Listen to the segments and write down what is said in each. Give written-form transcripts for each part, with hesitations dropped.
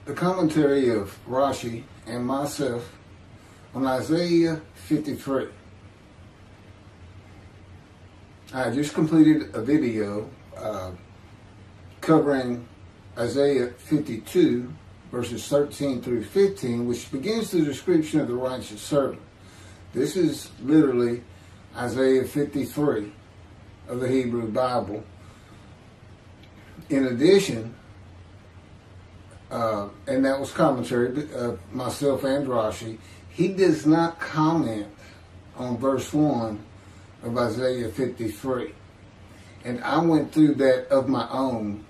the commentary of Rashi and myself on Isaiah 53. I just completed a video covering Isaiah 52, verses 13 through 15, which begins the description of the righteous servant. This is literally Isaiah 53 of the Hebrew Bible. In addition, and that was commentary of myself and Rashi, he does not comment on verse 1 of Isaiah 53. And I went through that of my own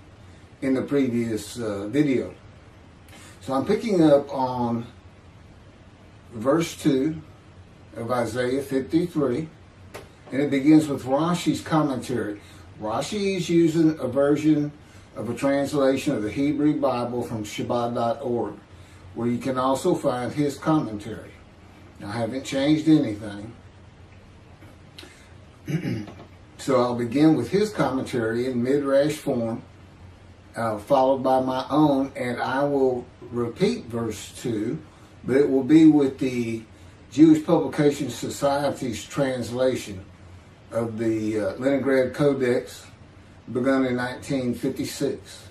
in the previous video. So I'm picking up on verse 2 of Isaiah 53, and it begins with Rashi's commentary. Rashi is using a version of a translation of the Hebrew Bible from Shabbat.org, where you can also find his commentary. I haven't changed anything. So I'll begin with his commentary in midrash form, followed by my own, and I will repeat verse 2, but it will be with the Jewish Publication Society's translation of the Leningrad Codex, begun in 1956.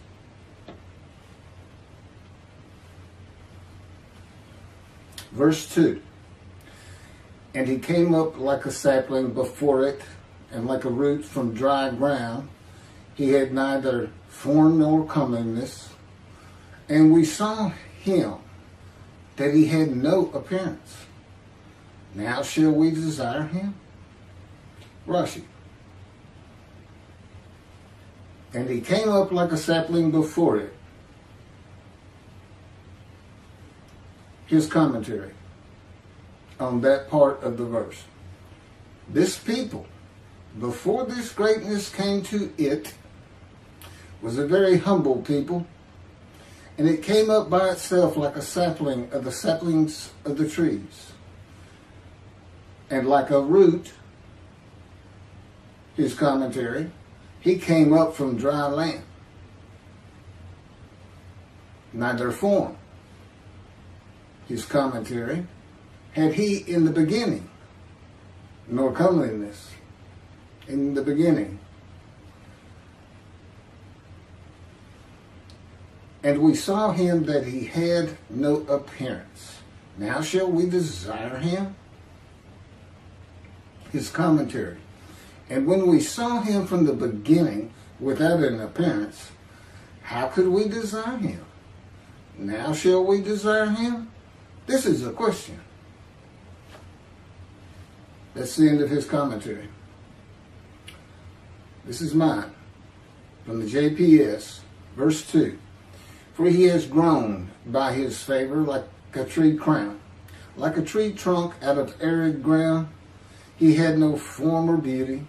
Verse 2, and he came up like a sapling before it, and like a root from dry ground. He had neither form nor comeliness, and we saw him that he had no appearance. Now shall we desire him? Rashi. And he came up like a sapling before it. His commentary on that part of the verse. This people, before this greatness came to it, was a very humble people, and it came up by itself like a sapling of the saplings of the trees, and like a root, his commentary, he came up from dry land. Neither form, his commentary, had he in the beginning, nor comeliness in the beginning. And we saw him that he had no appearance. Now shall we desire him? His commentary. And when we saw him from the beginning without an appearance, how could we desire him? Now shall we desire him? This is a question. That's the end of his commentary. This is mine, from the JPS, verse 2. For he has grown by his favor like a tree crown, like a tree trunk out of arid ground. He had no form or beauty,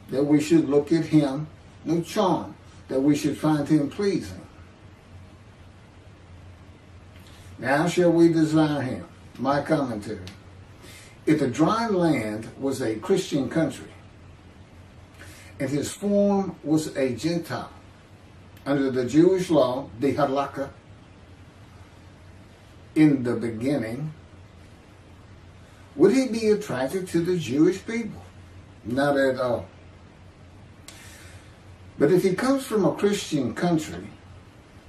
that we should look at him, no charm, that we should find him pleasing. Now shall we desire him? My commentary. If the dry land was a Christian country, and his form was a Gentile, under the Jewish law, the halakha, in the beginning, would he be attracted to the Jewish people? Not at all. But if he comes from a Christian country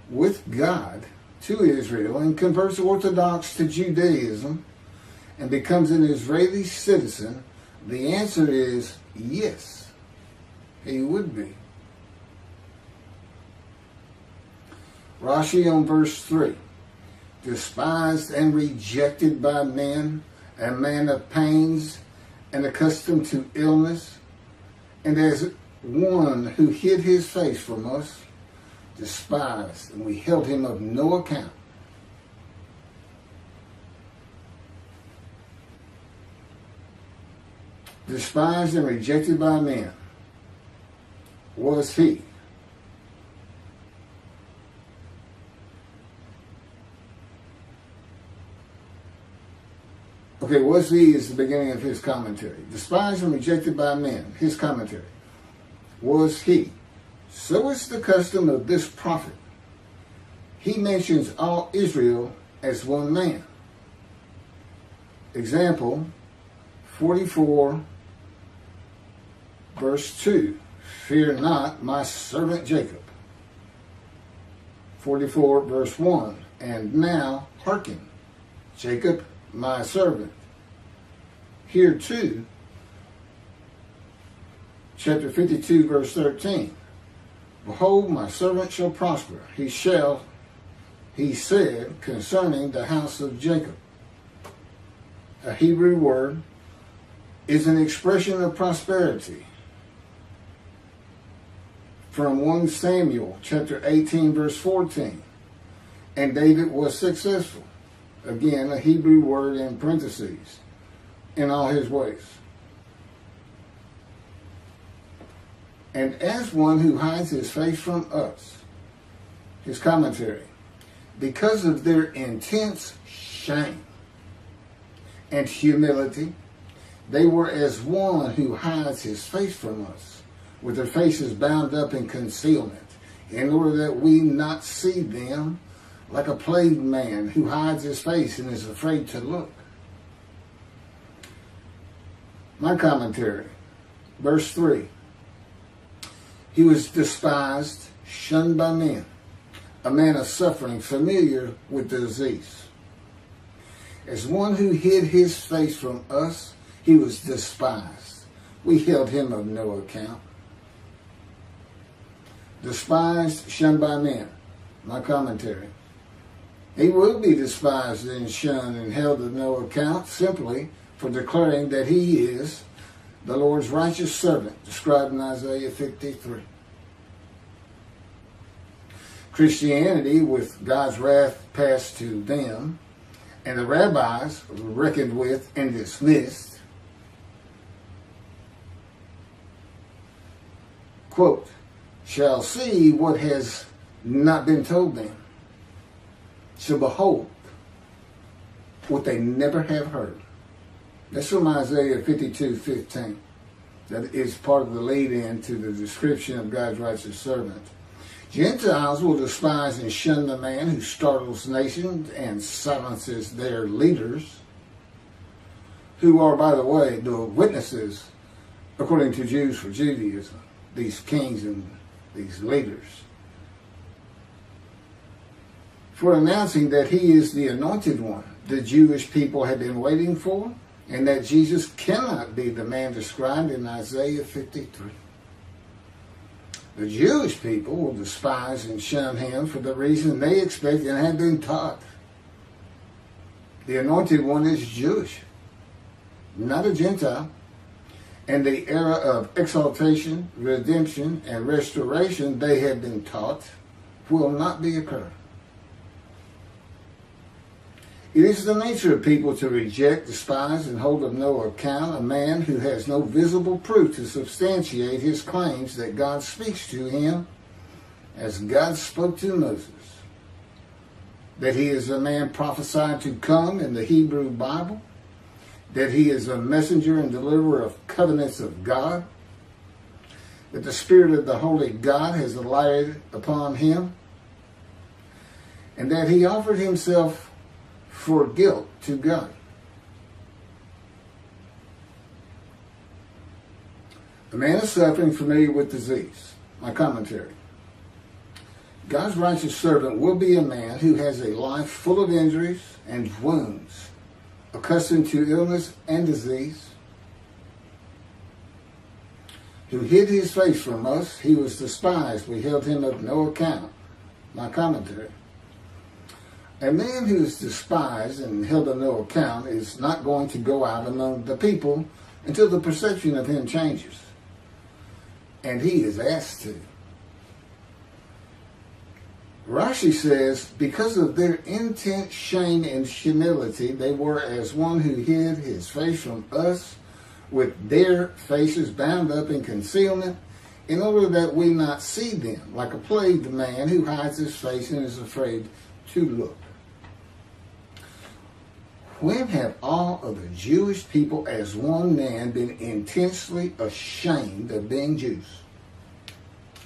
with God to Israel and converts Orthodox to Judaism and becomes an Israeli citizen, the answer is yes, he would be. Rashi on verse 3, despised and rejected by men, a man of pains and accustomed to illness, and as one who hid his face from us, despised, and we held him of no account. Despised and rejected by men was he. Okay, was he is the beginning of his commentary. Despised and rejected by men, his commentary. Was he. So is the custom of this prophet, he mentions all Israel as one man. Example, 44 verse 2. Fear not my servant Jacob. 44 verse 1. And now hearken, Jacob my servant. Here too, chapter 52 verse 13. Behold, my servant shall prosper. He said concerning the house of Jacob. A Hebrew word is an expression of prosperity. From 1 Samuel chapter 18 verse 14. And David was successful. Again, a Hebrew word in parentheses. In all his ways. And as one who hides his face from us. His commentary. Because of their intense shame and humility, they were as one who hides his face from us, with their faces bound up in concealment, in order that we not see them, like a plagued man who hides his face and is afraid to look. My commentary, verse 3. He was despised, shunned by men, a man of suffering, familiar with disease. As one who hid his face from us, he was despised. We held him of no account. Despised, shunned by men. My commentary. He will be despised and shunned and held of no account simply for declaring that he is the Lord's righteous servant, described in Isaiah 53. Christianity, with God's wrath passed to them, and the rabbis reckoned with and dismissed, quote, shall see what has not been told them, shall behold what they never have heard. That's from Isaiah 52:15. That is part of the lead-in to the description of God's righteous servant. Gentiles will despise and shun the man who startles nations and silences their leaders, who are, by the way, the witnesses, according to Jews for Judaism, these kings and these leaders, for announcing that he is the anointed one the Jewish people had been waiting for, and that Jesus cannot be the man described in Isaiah 53. The Jewish people will despise and shun him for the reason they expect and have been taught. The anointed one is Jewish, not a Gentile, and the era of exaltation, redemption, and restoration they have been taught will not be occurring. It is the nature of people to reject, despise, and hold of no account a man who has no visible proof to substantiate his claims that God speaks to him as God spoke to Moses. That he is a man prophesied to come in the Hebrew Bible. That he is a messenger and deliverer of covenants of God. That the Spirit of the Holy God has alighted upon him. And that he offered himself for guilt to God. A man is suffering, familiar with disease. My commentary. God's righteous servant will be a man who has a life full of injuries and wounds, accustomed to illness and disease, who hid his face from us. He was despised. We held him of no account. My commentary. A man who is despised and held of no account is not going to go out among the people until the perception of him changes. And he is asked to. Rashi says, because of their intense shame and humility, they were as one who hid his face from us, with their faces bound up in concealment, in order that we not see them, like a plagued man who hides his face and is afraid to look. When have all of the Jewish people as one man been intensely ashamed of being Jews?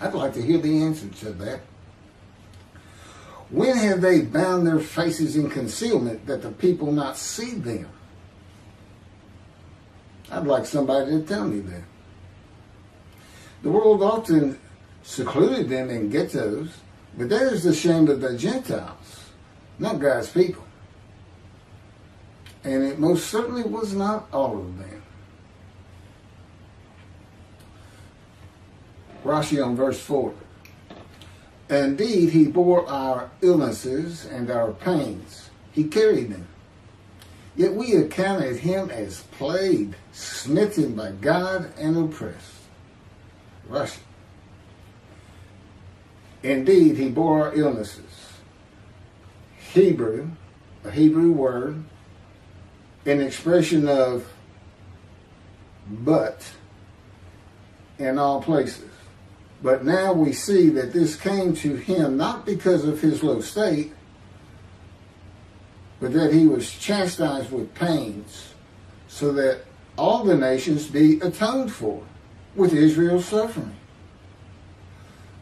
I'd like to hear the answer to that. When have they bound their faces in concealment that the people not see them? I'd like somebody to tell me that. The world often secluded them in ghettos, but that is the shame of the Gentiles, not God's people. And it most certainly was not all of them. Rashi on verse 4. Indeed, he bore our illnesses and our pains. He carried them. Yet we accounted him as plagued, smitten by God, and oppressed. Rashi. Indeed, he bore our illnesses. Hebrew, a Hebrew word, an expression of but in all places. But now we see that this came to him not because of his low state, but that he was chastised with pains, so that all the nations be atoned for with Israel's suffering.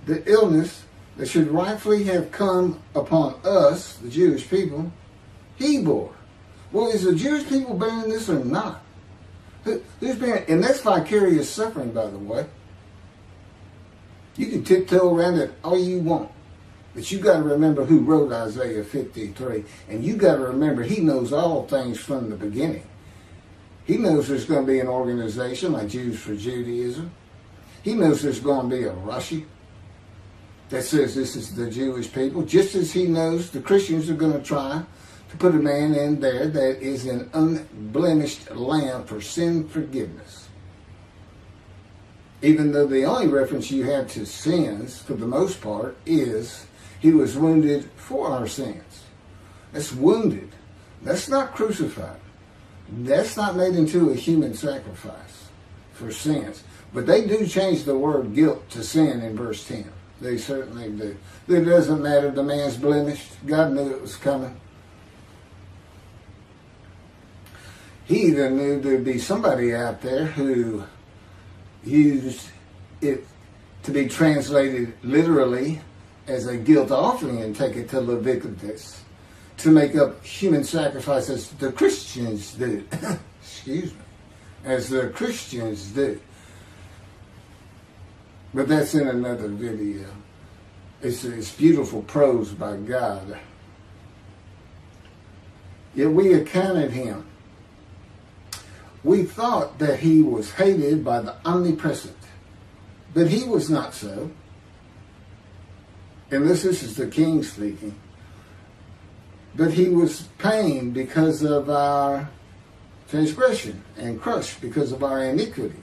The illness that should rightfully have come upon us, the Jewish people, he bore. Well, is the Jewish people bearing this or not? Who's bearing? And that's vicarious suffering, by the way. You can tiptoe around it all you want. But you got to remember who wrote Isaiah 53. And you got to remember he knows all things from the beginning. He knows there's going to be an organization like Jews for Judaism. He knows there's going to be a Rashi that says this is the Jewish people. Just as he knows the Christians are going to try to put a man in there that is an unblemished lamb for sin forgiveness. Even though the only reference you have to sins, for the most part, is he was wounded for our sins. That's wounded. That's not crucified. That's not made into a human sacrifice for sins. But they do change the word guilt to sin in verse 10. They certainly do. It doesn't matter. The man's blemished. God knew it was coming. He even knew there'd be somebody out there who used it to be translated literally as a guilt offering and take it to Leviticus to make up human sacrifices the Christians do. Excuse me. As the Christians do. But that's in another video. It's beautiful prose by God. Yet we accounted him. We thought that he was hated by the omnipresent, but he was not so. And this is the king speaking. But he was pained because of our transgression and crushed because of our iniquities.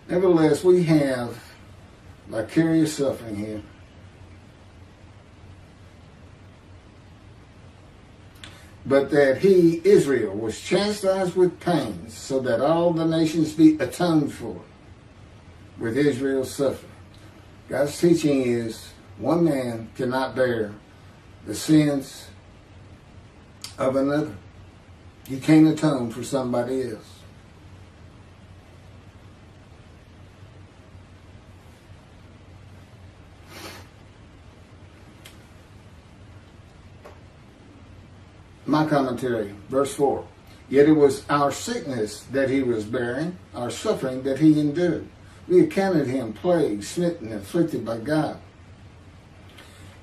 Nevertheless, we have vicarious suffering here. But that he, Israel, was chastised with pains, so that all the nations be atoned for with Israel's suffering. God's teaching is one man cannot bear the sins of another. You can't atone for somebody else. My commentary, verse 4. Yet it was our sickness that he was bearing, our suffering that he endured. We accounted him plagued, smitten, afflicted by God.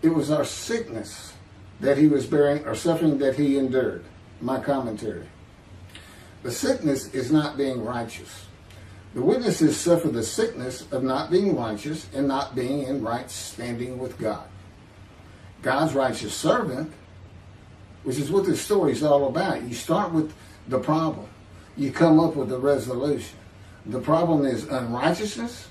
It was our sickness that he was bearing, our suffering that he endured. My commentary. The sickness is not being righteous. The witnesses suffer the sickness of not being righteous and not being in right standing with God. God's righteous servant, which is what this story is all about. You start with the problem. You come up with a resolution. The problem is unrighteousness,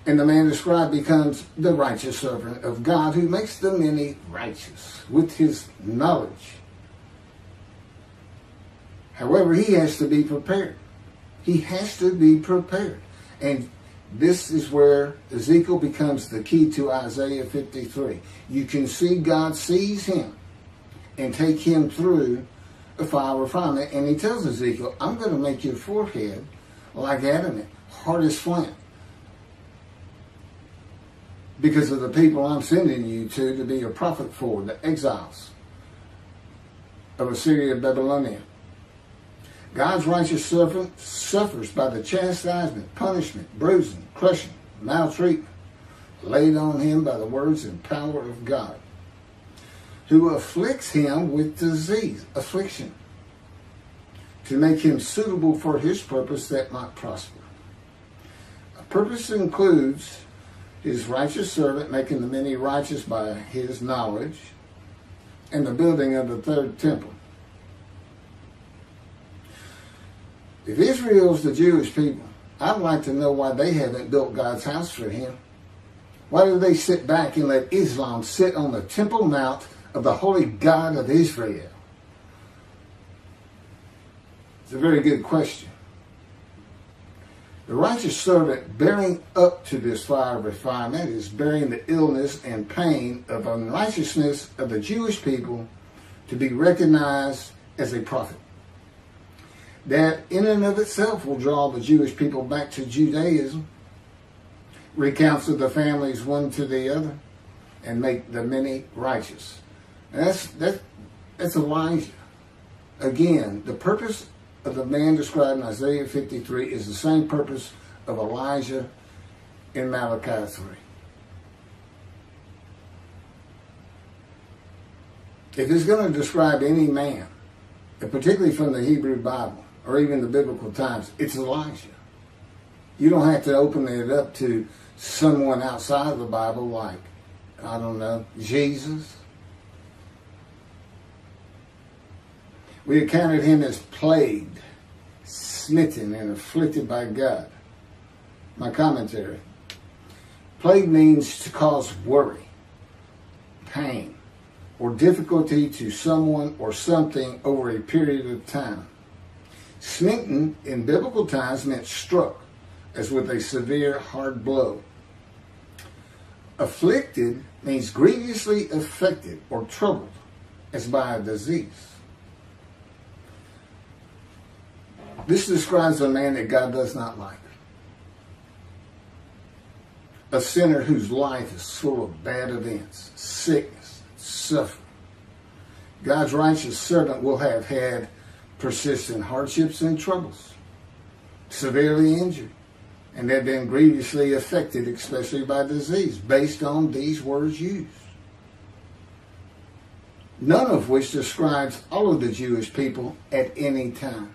and the man described becomes the righteous servant of God who makes the many righteous with his knowledge. However, he has to be prepared. He has to be prepared. And this is where Ezekiel becomes the key to Isaiah 53. You can see God sees him and take him through a fire refinement. And he tells Ezekiel, I'm going to make your forehead like adamant, hard as flint. because of the people I'm sending you to be a prophet for, the exiles of Assyria and Babylonia. God's righteous servant suffers by the chastisement, punishment, bruising, crushing, maltreatment laid on him by the words and power of God, who afflicts him with disease, affliction, to make him suitable for his purpose that might prosper. A purpose includes his righteous servant making the many righteous by his knowledge, and the building of the third temple. If Israel's the Jewish people, I'd like to know why they haven't built God's house for him. Why do they sit back and let Islam sit on the Temple Mount of the holy God of Israel? It's a very good question. The righteous servant bearing up to this fire of refinement is bearing the illness and pain of unrighteousness of the Jewish people to be recognized as a prophet. That in and of itself will draw the Jewish people back to Judaism, recounsel the families one to the other, and make the many righteous. And that's Elijah. Again, the purpose of the man described in Isaiah 53 is the same purpose of Elijah in Malachi 3. If it's going to describe any man, and particularly from the Hebrew Bible, or even the biblical times, it's Elijah. You don't have to open it up to someone outside of the Bible like, I don't know, Jesus. We accounted him as plagued, smitten, and afflicted by God. My commentary. Plague means to cause worry, pain, or difficulty to someone or something over a period of time. Smitten in biblical times meant struck, as with a severe hard blow. Afflicted means grievously affected or troubled, as by a disease. This describes a man that God does not like. A sinner whose life is full of bad events, sickness, suffering. God's righteous servant will have had persistent hardships and troubles, severely injured, and have been grievously affected, especially by disease, based on these words used. None of which describes all of the Jewish people at any time.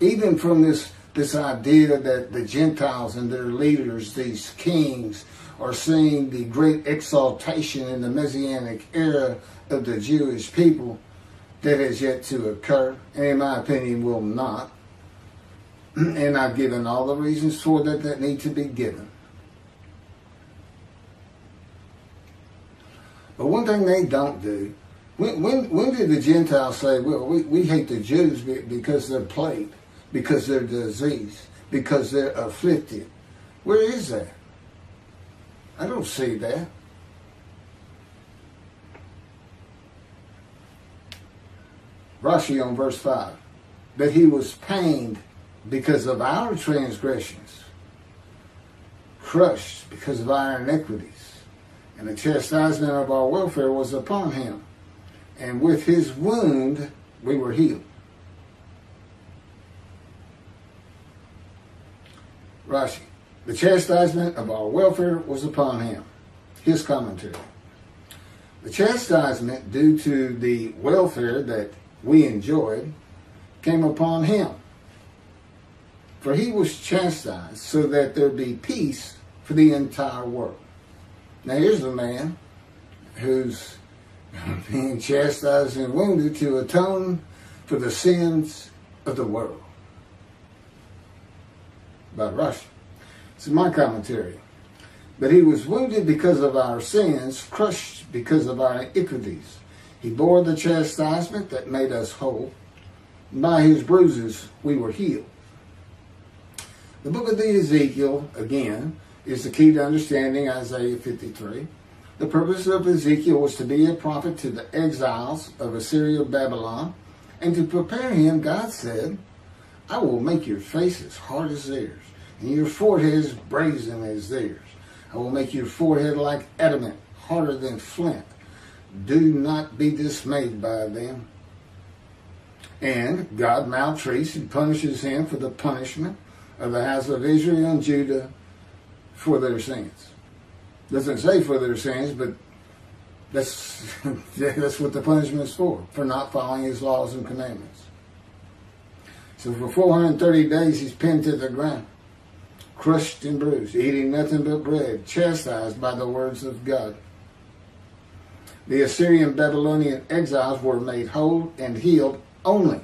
Even from this idea that the Gentiles and their leaders, these kings, are seeing the great exaltation in the Messianic era of the Jewish people that has yet to occur, and in my opinion will not. And I've given all the reasons for that need to be given. But one thing they don't do, when did the Gentiles say, well, we hate the Jews because they're plagued, because they're diseased, because they're afflicted? Where is that? I don't see that. Rashi on verse 5. That he was pained because of our transgressions, crushed because of our iniquities, and the chastisement of our welfare was upon him, and with his wound we were healed. Rashi, the chastisement of our welfare was upon him. His commentary. The chastisement due to the welfare that we enjoyed came upon him. For he was chastised so that there be peace for the entire world. Now here's a man who's being chastised and wounded to atone for the sins of the world. By Rashi. This is my commentary. But he was wounded because of our sins, crushed because of our iniquities. He bore the chastisement that made us whole. And by his bruises we were healed. The book of the Ezekiel, again, is the key to understanding Isaiah 53. The purpose of Ezekiel was to be a prophet to the exiles of Assyria, Babylon, and to prepare him, God said, I will make your face as hard as theirs, and your forehead as brazen as theirs. I will make your forehead like adamant, harder than flint. Do not be dismayed by them. And God maltreats and punishes him for the punishment of the house of Israel and Judah for their sins. Doesn't say for their sins, but that's what the punishment is for not following his laws and commandments. So for 430 days he's pinned to the ground, crushed and bruised, eating nothing but bread, chastised by the words of God. The Assyrian Babylonian exiles were made whole and healed only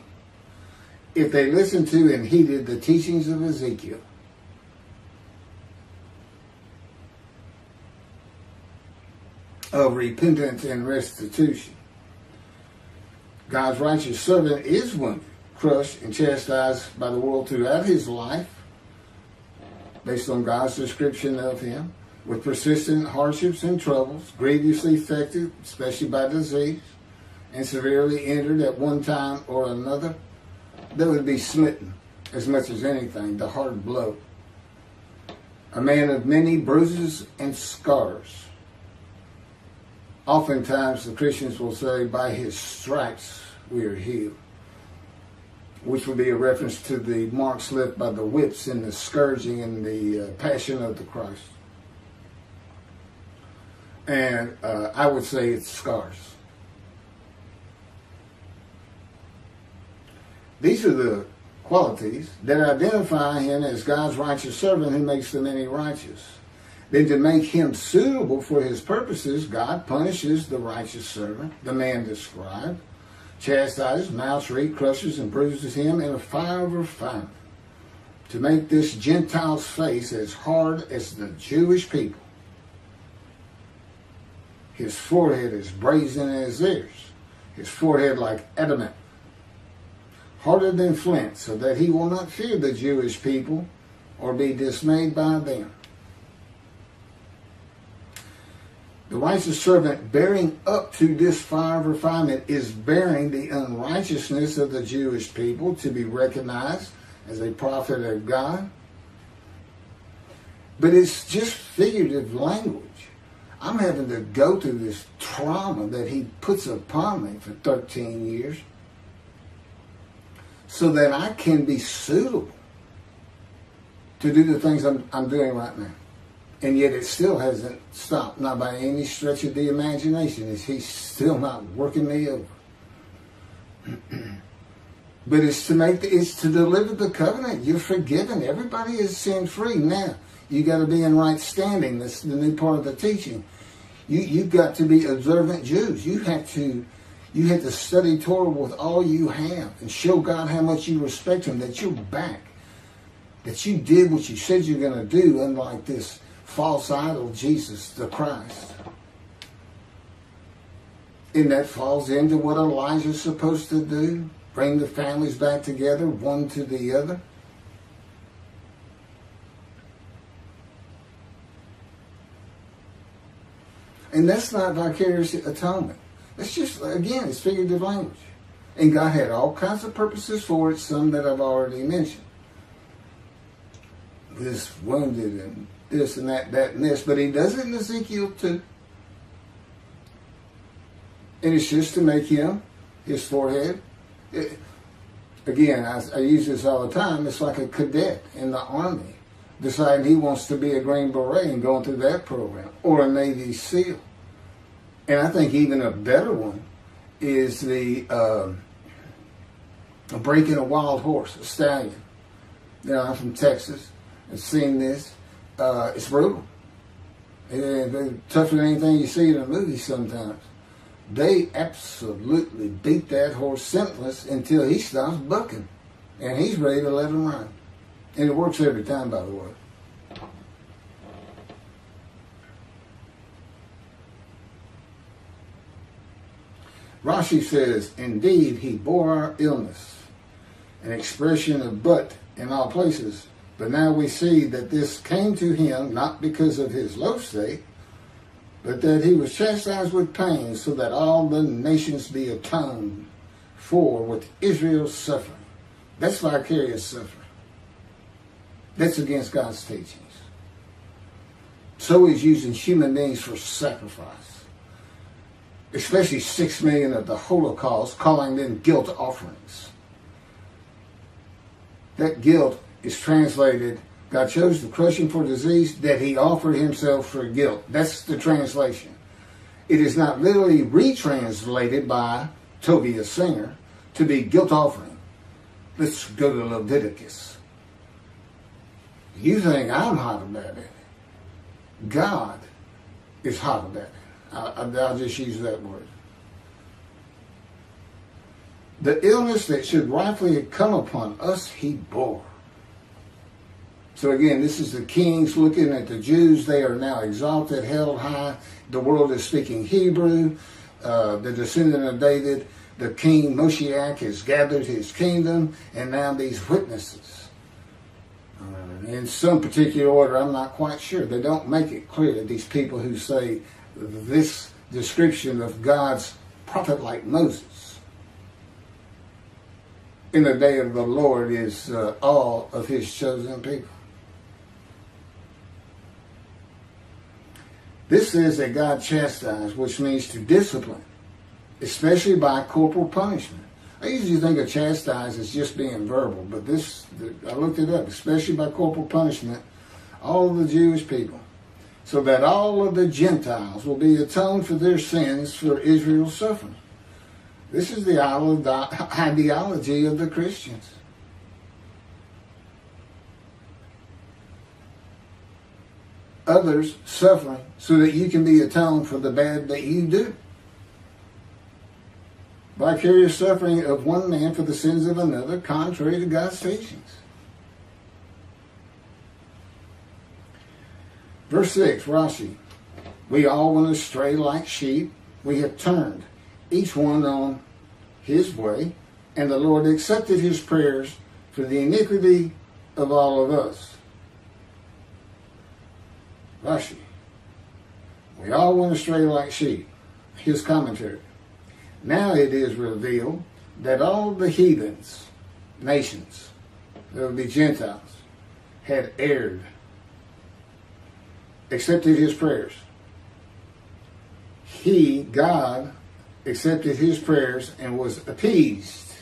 if they listened to and heeded the teachings of Ezekiel. Of repentance and restitution. God's righteous servant is wounded, crushed, and chastised by the world throughout his life, based on God's description of him, with persistent hardships and troubles, grievously affected, especially by disease, and severely injured at one time or another. They would be smitten as much as anything, the hard blow. A man of many bruises and scars. Oftentimes the Christians will say, by his stripes we are healed, which would be a reference to the marks left by the whips and the scourging and the passion of the Christ. And I would say it's scars. These are the qualities that identify him as God's righteous servant who makes the many righteous. Then to make him suitable for his purposes, God punishes the righteous servant, the man described, chastises, maltreats, crushes, and bruises him in a fire of refinement, to make this Gentile's face as hard as the Jewish people. His forehead is brazen as theirs, his forehead like adamant, harder than flint, so that he will not fear the Jewish people or be dismayed by them. The righteous servant bearing up to this fire of refinement is bearing the unrighteousness of the Jewish people to be recognized as a prophet of God. But it's just figurative language. I'm having to go through this trauma that he puts upon me for 13 years so that I can be suitable to do the things I'm doing right now. And yet it still hasn't stopped, not by any stretch of the imagination. He's still not working me over. But it's to deliver the covenant. You're forgiven. Everybody is sin free. Now, you got to be in right standing. That's the new part of the teaching. You've got to be observant Jews. You have to study Torah with all you have and show God how much you respect him, that you're back, that you did what you said you're going to do, unlike this false idol, Jesus the Christ. And that falls into what Elijah's supposed to do, bring the families back together, one to the other. And that's not vicarious atonement. That's just, again, it's figurative language. And God had all kinds of purposes for it, some that I've already mentioned. This wounded and this and that and this. But he does it in Ezekiel too. And it's just to make him, his forehead. Again, I use this all the time. It's like a cadet in the Army deciding he wants to be a Green Beret and going through that program, or a Navy SEAL. And I think even a better one is the breaking a wild horse, a stallion. You know, I'm from Texas. I've seen this. It's brutal. It's tougher than anything you see in a movie sometimes. They absolutely beat that horse senseless until he stops bucking. And he's ready to let him run. And it works every time, by the way. Rashi says, indeed, he bore our illness, an expression of but in all places. But now we see that this came to him not because of his low state, but that he was chastised with pain, so that all the nations be atoned for with Israel's suffering. That's vicarious suffering. That's against God's teachings. So he's using human beings for sacrifice, especially 6 million of the Holocaust, calling them guilt offerings. That guilt is translated, God chose to crush him for disease, that he offered himself for guilt. That's the translation. It is not literally retranslated by Toby, a singer, to be guilt offering. Let's go to Leviticus. You think I'm hot about it. God is hot about it. I'll just use that word. The illness that should rightfully come upon us, he bore. So again, this is the kings looking at the Jews. They are now exalted, held high. The world is speaking Hebrew. The descendant of David, the king Moshiach, has gathered his kingdom, and now these witnesses. In some particular order, I'm not quite sure. They don't make it clear, these people who say this description of God's prophet like Moses in the day of the Lord is all of his chosen people. This says that God chastised, which means to discipline, especially by corporal punishment. I usually think of chastise as just being verbal, but I looked it up, especially by corporal punishment, all of the Jewish people, so that all of the Gentiles will be atoned for their sins for Israel's suffering. This is the ideology of the Christians. Others suffering so that you can be atoned for the bad that you do. Vicarious suffering of one man for the sins of another, contrary to God's teachings. Verse 6, Rashi. We all went astray like sheep. We have turned, each one on his way, and the Lord accepted his prayers for the iniquity of all of us. Rashi. We all went astray like sheep. His commentary. Now it is revealed that all the heathens, nations, that would be Gentiles, had erred, accepted his prayers. He, God, accepted his prayers and was appeased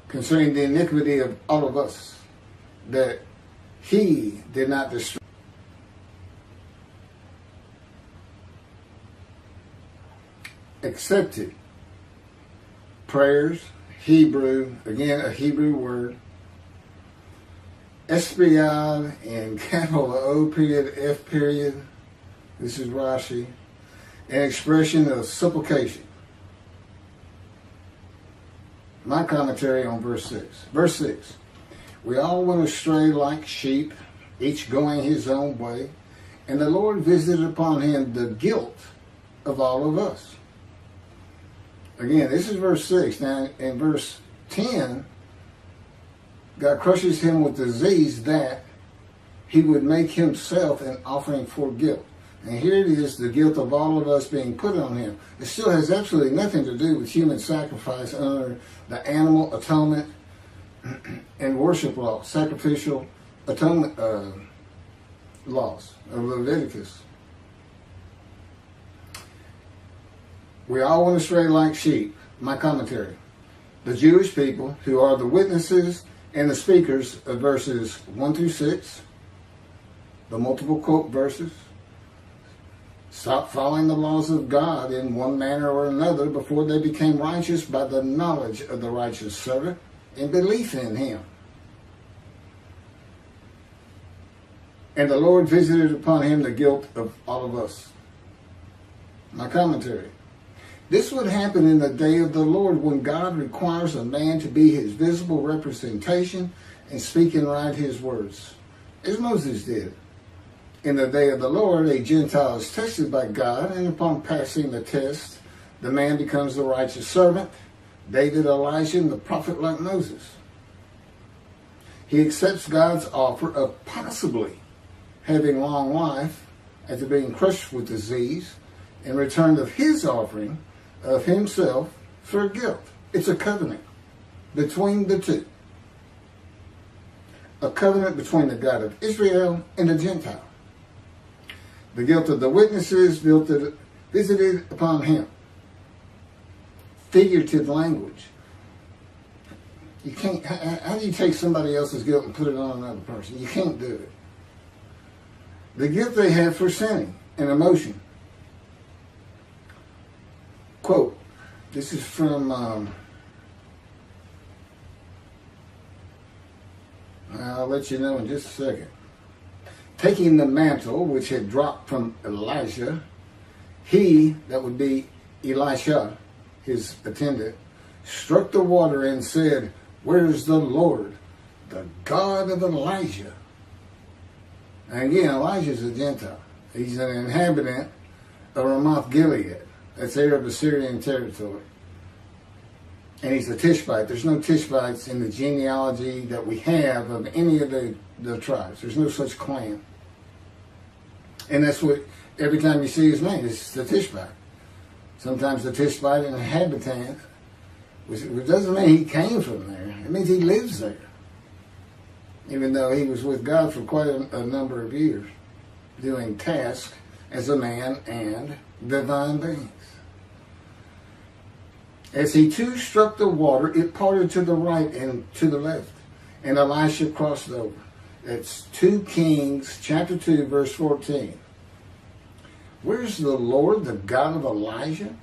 concerning the iniquity of all of us, that he did not destroy. Accepted prayers, Hebrew, again a Hebrew word, espiad and capital O period, F period, this is Rashi, an expression of supplication. My commentary on verse 6. Verse 6, we all went astray like sheep, each going his own way, and the Lord visited upon him the guilt of all of us. Again, this is verse 6. Now, in verse 10, God crushes him with disease that he would make himself an offering for guilt. And here it is, the guilt of all of us being put on him. It still has absolutely nothing to do with human sacrifice under the animal atonement and worship law, sacrificial atonement laws of Leviticus. We all went astray like sheep. My commentary. The Jewish people, who are the witnesses and the speakers of verses 1 through 6, the multiple quote verses, stopped following the laws of God in one manner or another before they became righteous by the knowledge of the righteous servant and belief in him. And the Lord visited upon him the guilt of all of us. My commentary. This would happen in the day of the Lord when God requires a man to be his visible representation and speak and write his words, as Moses did. In the day of the Lord, a Gentile is tested by God, and upon passing the test, the man becomes the righteous servant, David, Elijah, and the prophet like Moses. He accepts God's offer of possibly having long life after being crushed with disease in return of his offering of himself for guilt. It's a covenant between the two. A covenant between the God of Israel and the Gentile. The guilt of the witnesses visited upon him. Figurative language. You can't. How do you take somebody else's guilt and put it on another person? You can't do it. The guilt they have for sinning and emotion. Quote. This is from. I'll let you know in just a second. Taking the mantle which had dropped from Elijah, he, that would be Elisha, his attendant, struck the water and said, "Where's the Lord, the God of Elijah?" And again, Elijah's a Gentile. He's an inhabitant of Ramoth Gilead. That's heir of Assyrian territory. And he's a Tishbite. There's no Tishbites in the genealogy that we have of any of the tribes. There's no such clan. And that's what, every time you see his name, it's the Tishbite. Sometimes the Tishbite and inhabitant, which doesn't mean he came from there. It means he lives there. Even though he was with God for quite a number of years, doing tasks as a man and divine beings. As he too struck the water, it parted to the right and to the left, and Elisha crossed over. It's 2 Kings chapter 2, verse 14. Where's the Lord, the God of Elijah?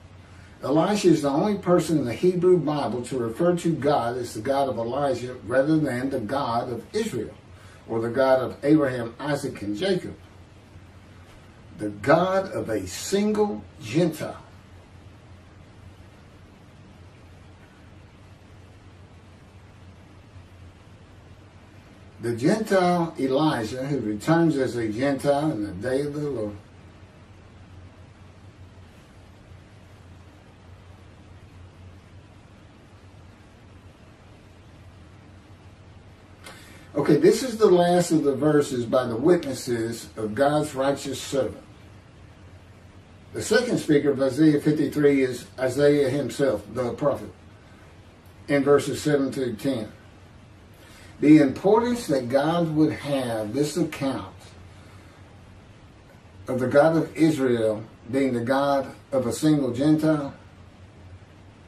Elisha is the only person in the Hebrew Bible to refer to God as the God of Elijah rather than the God of Israel, or the God of Abraham, Isaac, and Jacob. The God of a single Gentile. The Gentile Elijah, who returns as a Gentile in the day of the Lord. Okay, this is the last of the verses by the witnesses of God's righteous servant. The second speaker of Isaiah 53 is Isaiah himself, the prophet, in verses 7 to 10. The importance that God would have this account of the God of Israel being the God of a single Gentile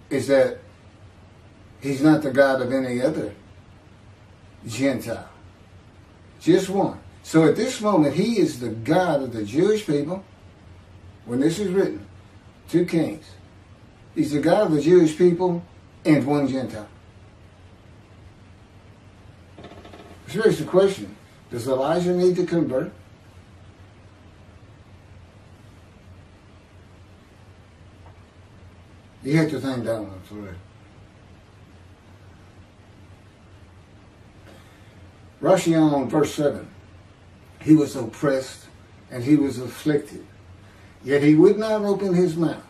is that he's not the God of any other Gentile. Just one. So at this moment, he is the God of the Jewish people. When this is written, 2 Kings, he's the God of the Jewish people and one Gentile. Which raises the question, does Elijah need to convert? You have to think that one through. Rashi on verse 7. He was oppressed and he was afflicted, yet he would not open his mouth.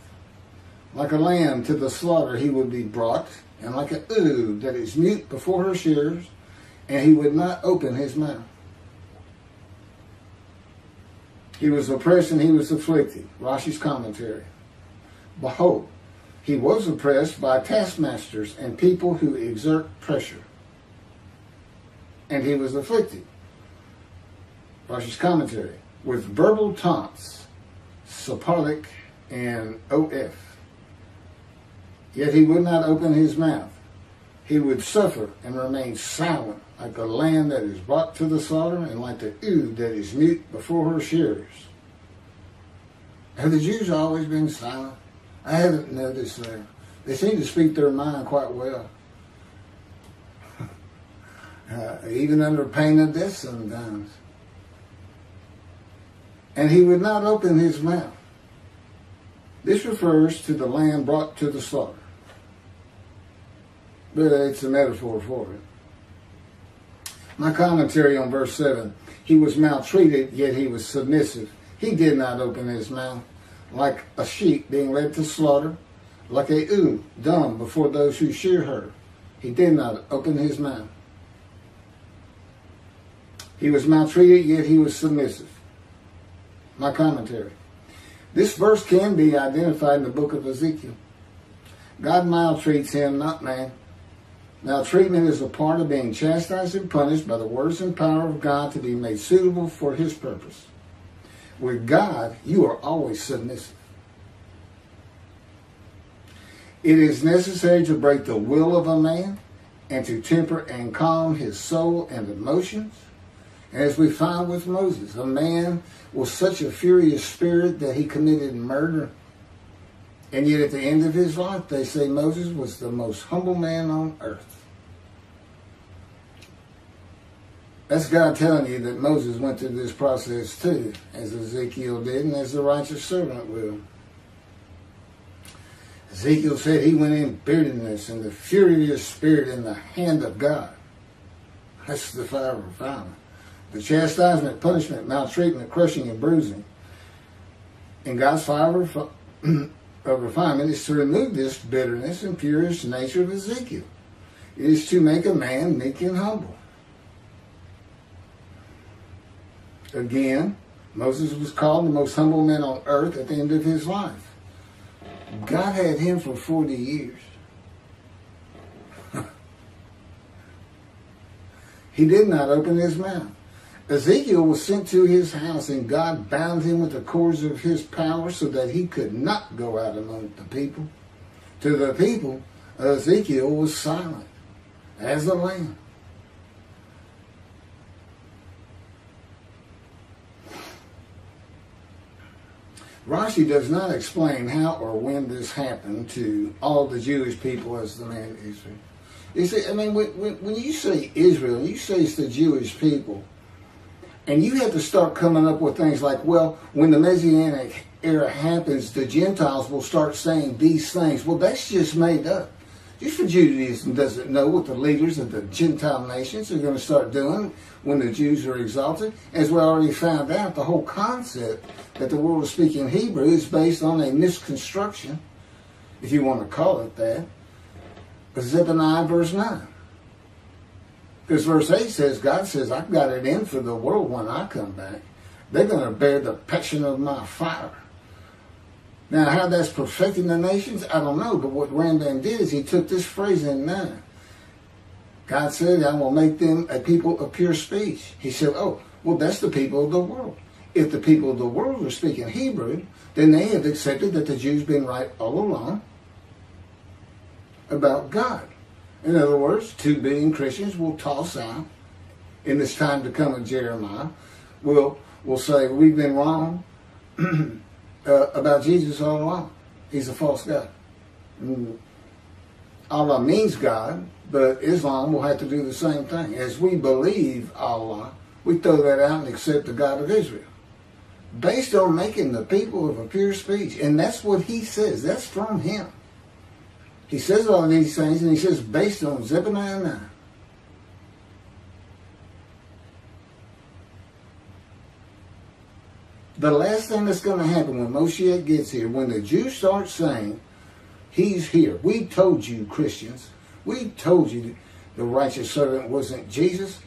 Like a lamb to the slaughter he would be brought, and like an ewe that is mute before her shearers, and he would not open his mouth. He was oppressed and he was afflicted. Rashi's commentary. Behold, he was oppressed by taskmasters and people who exert pressure. And he was afflicted. Rashi's commentary. With verbal taunts, Sapalik and OF. Yet he would not open his mouth. He would suffer and remain silent, like a lamb that is brought to the slaughter, and like the ewe that is mute before her shearers. Have the Jews always been silent? I haven't noticed that. They seem to speak their mind quite well. Even under pain of death sometimes. And he would not open his mouth. This refers to the lamb brought to the slaughter. But it's a metaphor for it. My commentary on verse 7. He was maltreated, yet he was submissive. He did not open his mouth. Like a sheep being led to slaughter. Like a ewe, dumb before those who shear her. He did not open his mouth. He was maltreated, yet he was submissive. My commentary. This verse can be identified in the book of Ezekiel. God maltreats him, not man. Maltreatment is a part of being chastised and punished by the words and power of God to be made suitable for his purpose. With God, you are always submissive. It is necessary to break the will of a man and to temper and calm his soul and emotions. And as we find with Moses, a man was such a furious spirit that he committed murder. And yet at the end of his life, they say Moses was the most humble man on earth. That's God telling you that Moses went through this process too, as Ezekiel did, and as the righteous servant will. Ezekiel said he went in bitterness and the furious spirit in the hand of God. That's the fire of refinement. The chastisement, punishment, maltreatment, crushing, and bruising. And God's fire of refinement is to remove this bitterness and furious nature of Ezekiel. It is to make a man meek and humble. Again, Moses was called the most humble man on earth at the end of his life. God had him for 40 years. He did not open his mouth. Ezekiel was sent to his house, and God bound him with the cords of his power so that he could not go out among the people. To the people, Ezekiel was silent as a lamb. Rashi does not explain how or when this happened to all the Jewish people as the man Israel. You see, I mean, when you say Israel, you say it's the Jewish people, and you have to start coming up with things like, well, when the Messianic era happens, the Gentiles will start saying these things. Well, that's just made up. Just for Judaism doesn't know what the leaders of the Gentile nations are going to start doing when the Jews are exalted. As we already found out, the whole concept that the world is speaking Hebrew is based on a misconstruction, if you want to call it that, of Zephaniah verse 9. Because verse 8 says, God says, I've got it in for the world when I come back. They're going to bear the passion of my fire. Now, how that's perfecting the nations, I don't know. But what Rambam did is he took this phrase in 9. God said, I will make them a people of pure speech. He said, oh, well, that's the people of the world. If the people of the world are speaking Hebrew, then they have accepted that the Jews been right all along about God. In other words, 2 billion Christians will toss out in this time to come of Jeremiah. Will say, we've been wrong about Jesus all along. He's a false God. Allah means God, but Islam will have to do the same thing. As we believe Allah, we throw that out and accept the God of Israel, based on making the people of a pure speech. And that's what he says. That's from him. He says all these things, and he says based on Zephaniah 9. The last thing that's going to happen when Moshiach gets here, when the Jews start saying, he's here. We told you, Christians. We told you the righteous servant wasn't Jesus.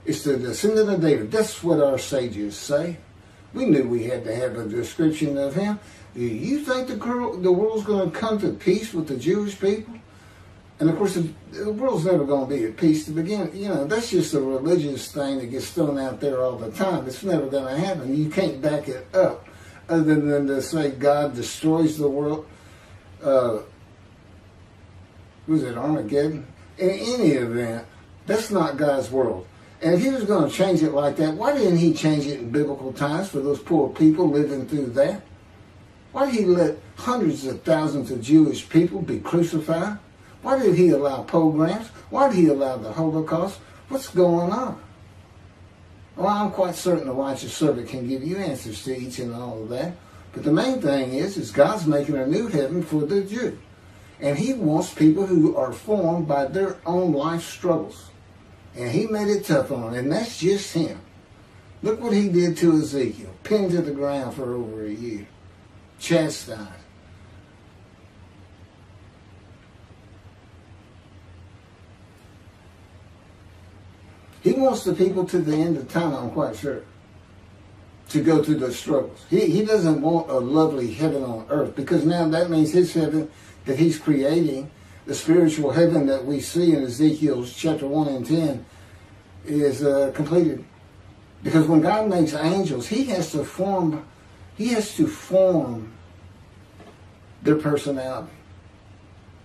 It's the descendant of David. That's what our sages say. We knew we had to have a description of him. Do you think the world's going to come to peace with the Jewish people? And of course, the world's never going to be at peace to begin. You know, that's just a religious thing that gets thrown out there all the time. It's never going to happen. You can't back it up other than to say God destroys the world. Was it Armageddon? In any event, that's not God's world. And if he was going to change it like that, why didn't he change it in biblical times for those poor people living through that? Why did he let hundreds of thousands of Jewish people be crucified? Why did he allow pogroms? Why did he allow the Holocaust? What's going on? Well, I'm quite certain the righteous servant can give you answers to each and all of that. But the main thing is God's making a new heaven for the Jew. And he wants people who are formed by their own life struggles. And he made it tough on them. And that's just him. Look what he did to Ezekiel. Pinned to the ground for over a year. Chastised. He wants the people to the end of time, I'm quite sure, to go through those struggles. He doesn't want a lovely heaven on earth, because now that means his heaven that he's creating, the spiritual heaven that we see in Ezekiel chapter 1 and 10, is completed. Because when God makes angels, he has to form He has to form their personality.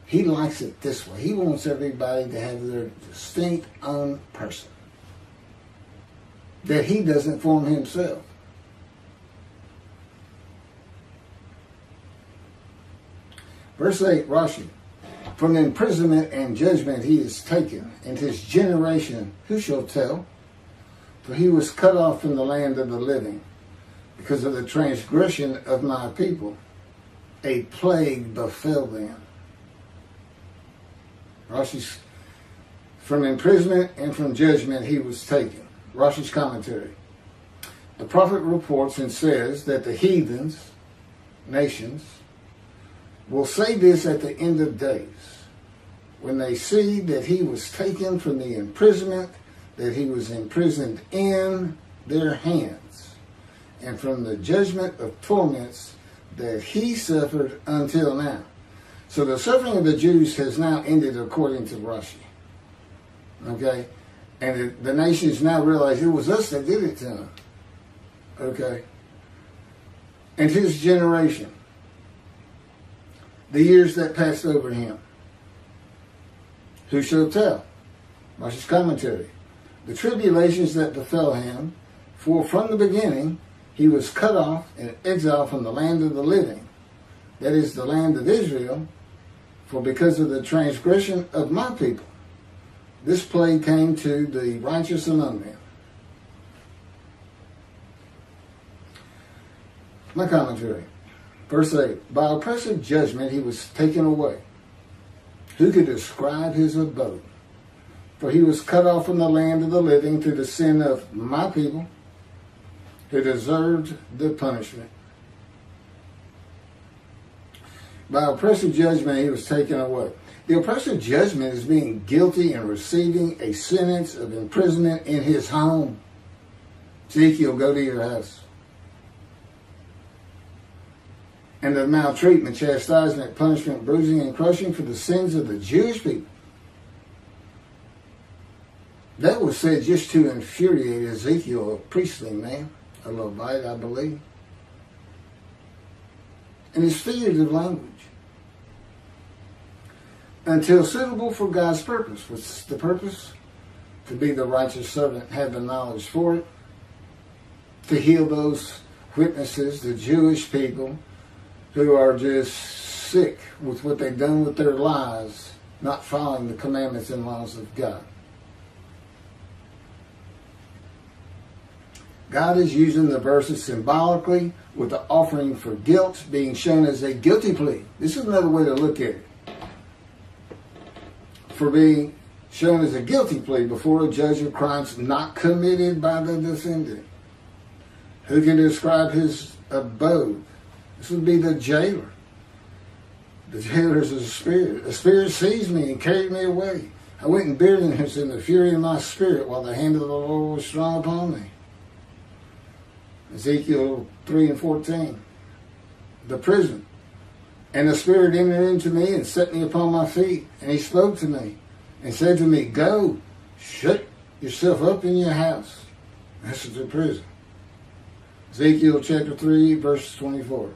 He likes it this way. He wants everybody to have their distinct own person that he doesn't form himself. Verse 8, Rashi. From imprisonment and judgment he is taken, and his generation who shall tell? For he was cut off from the land of the living, because of the transgression of my people. A plague befell them. Rashi's, from imprisonment and from judgment he was taken. Rashi's commentary. The prophet reports and says that the heathens, nations, will say this at the end of days, when they see that he was taken from the imprisonment, that he was imprisoned in their hands, and from the judgment of torments that he suffered until now. So the suffering of the Jews has now ended according to Rashi. Okay? And the nations now realize it was us that did it to them. Okay? And his generation, the years that passed over him, who shall tell? Rashi's commentary. The tribulations that befell him, for from the beginning he was cut off and exiled from the land of the living, that is the land of Israel, for because of the transgression of my people, this plague came to the righteous among them. My commentary. Verse 8. By oppressive judgment he was taken away. Who could describe his abode? For he was cut off from the land of the living through the sin of my people, who deserved the punishment. By oppressive judgment he was taken away. The oppressive judgment is being guilty and receiving a sentence of imprisonment in his home. Ezekiel, go to your house. And of maltreatment, chastisement, punishment, bruising, and crushing for the sins of the Jewish people. That was said just to infuriate Ezekiel, a priestly man, a Levite, I believe. And his figurative language. Until suitable for God's purpose. What's the purpose? To be the righteous servant, have the knowledge for it. To heal those witnesses, the Jewish people, who are just sick with what they've done with their lives, not following the commandments and laws of God. God is using the verses symbolically with the offering for guilt being shown as a guilty plea. This is another way to look at it. For being shown as a guilty plea before a judge of crimes not committed by the defendant. Who can describe his abode? This would be the jailer. The jailer is a spirit. A spirit seized me and carried me away. I went in bitterness in the fury of my spirit while the hand of the Lord was strong upon me. Ezekiel 3 and 14. The prison. And the Spirit entered into me and set me upon my feet. And he spoke to me and said to me, go, shut yourself up in your house. This is the prison. Ezekiel chapter 3, verse 24.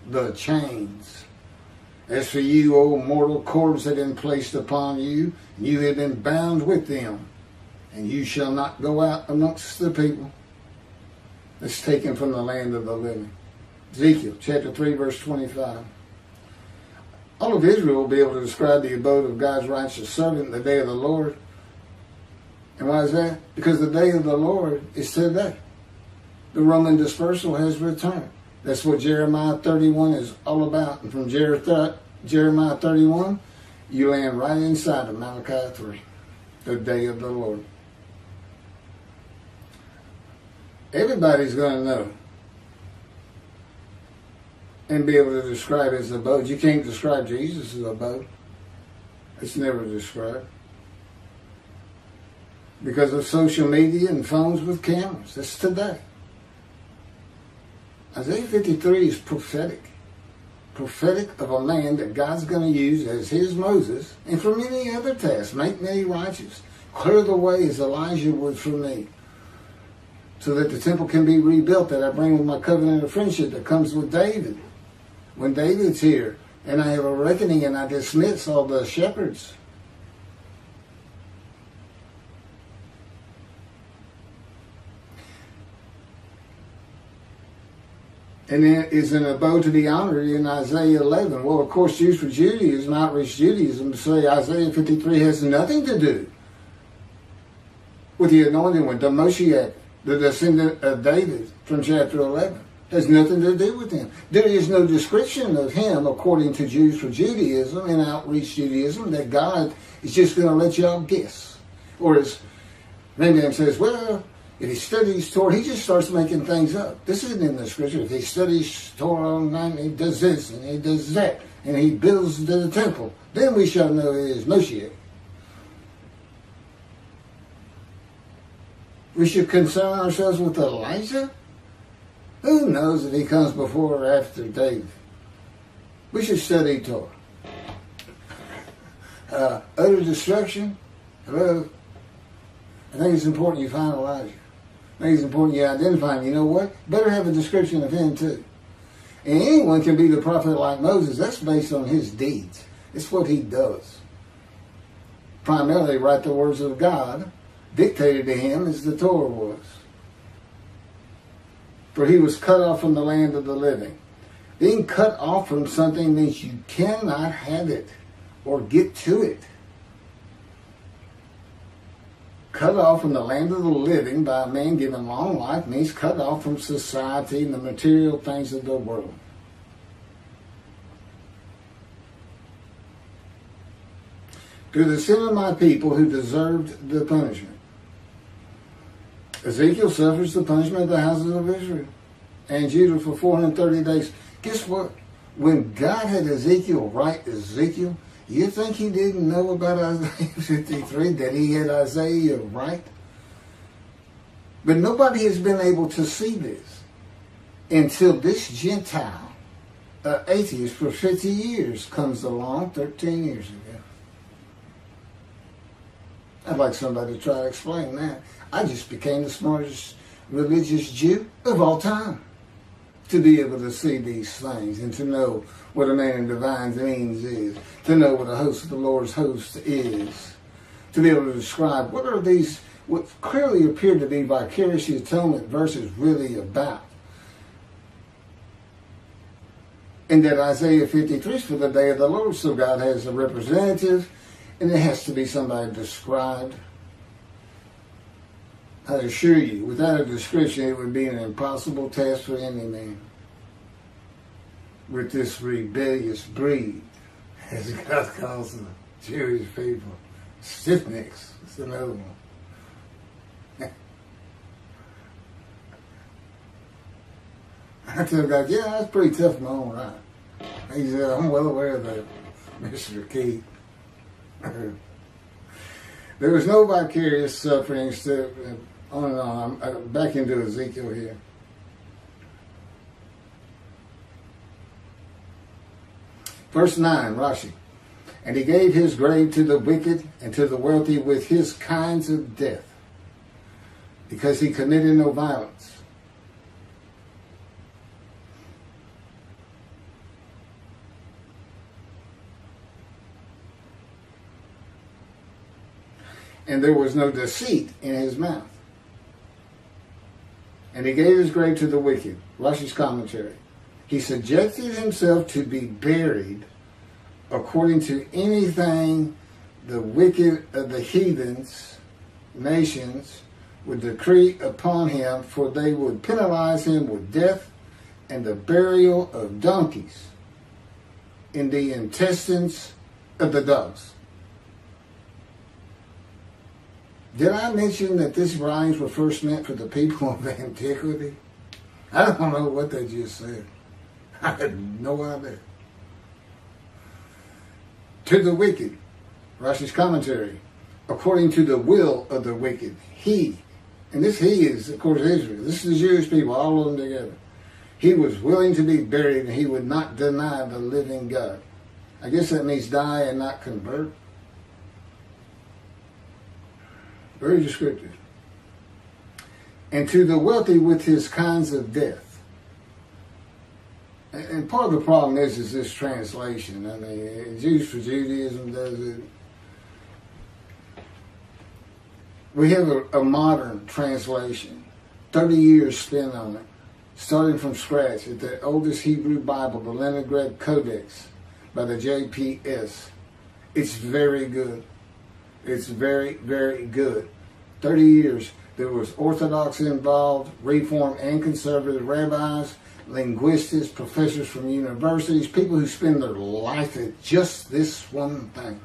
The chains. As for you, O mortal, cords have been placed upon you, and you have been bound with them, and you shall not go out amongst the people. That's taken from the land of the living. Ezekiel chapter 3, verse 25. All of Israel will be able to describe the abode of God's righteous servant in the day of the Lord. And why is that? Because the day of the Lord is today. The Roman dispersal has returned. That's what Jeremiah 31 is all about. And from Jeremiah 31, you land right inside of Malachi 3, the day of the Lord. Everybody's going to know and be able to describe his abode. You can't describe Jesus' abode. It's never described. Because of social media and phones with cameras. That's today. Isaiah 53 is prophetic. Prophetic of a man that God's going to use as his Moses and for many other tasks. Make many righteous. Clear the way as Elijah would for me. so that the temple can be rebuilt, that I bring with my covenant of friendship that comes with David. When David's here, and I have a reckoning and I dismiss all the shepherds. And there is an abode to be honored in Isaiah 11. Well, of course, Jews for Judaism, outreach Judaism, say Isaiah 53 has nothing to do with the anointed one, the Moshiach, the descendant of David from chapter 11. Has nothing to do with him. There is no description of him, according to Jews for Judaism and outreach Judaism, that God is just going to let y'all guess. Or as Rambam says, well, if he studies Torah, he just starts making things up. This isn't in the scripture. If he studies Torah all night, and he does this and he does that, and he builds the temple, then we shall know it is Moshiach. We should concern ourselves with Elijah? Who knows if he comes before or after David? We should study Torah. Utter destruction? Hello? I think it's important you find Elijah. I think it's important you identify him. You know what? Better have a description of him too. And anyone can be the prophet like Moses. That's based on his deeds. It's what he does. Primarily write the words of God, dictated to him as the Torah was. For he was cut off from the land of the living. Being cut off from something means you cannot have it or get to it. Cut off from the land of the living by a man given long life means cut off from society and the material things of the world. To the sin of my people who deserved the punishment. Ezekiel suffers the punishment of the houses of Israel and Judah for 430 days. Guess what? When God had Ezekiel write Ezekiel, you think he didn't know about Isaiah 53, that he had Isaiah write? But nobody has been able to see this until this Gentile, atheist for 50 years, comes along 13 years ago. I'd like somebody to try to explain that. I just became the smartest religious Jew of all time to be able to see these things and to know what a man in divine means is, to know what a host of the Lord's host is, to be able to describe what are these, what clearly appear to be vicarious atonement verses really about. And that Isaiah 53 is for the day of the Lord, so God has a representative, and it has to be somebody described. I assure you, without a description, it would be an impossible task for any man. With this rebellious breed, as God calls the Jewish people, stiff-necks. It's another one. I tell God, yeah, that's pretty tough in my own right. He said, I'm well aware of that, Mr. Keith. There was no vicarious suffering. On and on. I'm back into Ezekiel here. Verse 9, Rashi. And he gave his grave to the wicked and to the wealthy with his kinds of death, because he committed no violence. And there was no deceit in his mouth. And he gave his grave to the wicked. Rashi's commentary. He subjected himself to be buried according to anything the wicked of the heathens, nations, would decree upon him, for they would penalize him with death and the burial of donkeys in the intestines of the dogs. Did I mention that these rhymes were first meant for the people of antiquity? I don't know what they just said. I had no idea. To the wicked, Rashi's commentary, according to the will of the wicked, he, and this he is, of course, Israel. This is the Jewish people, all of them together. He was willing to be buried, and he would not deny the living God. I guess that means die and not convert. Very descriptive. and to the wealthy with his kinds of death. And part of the problem is this translation. I mean, Jews for Judaism does it. We have a modern translation, 30 years spent on it, starting from scratch at the oldest Hebrew Bible, the Leningrad Codex by the JPS. It's very good. It's very, very good. 30 years. There was Orthodox involved, Reform and conservative rabbis, linguists, professors from universities, people who spend their life at just this one thing.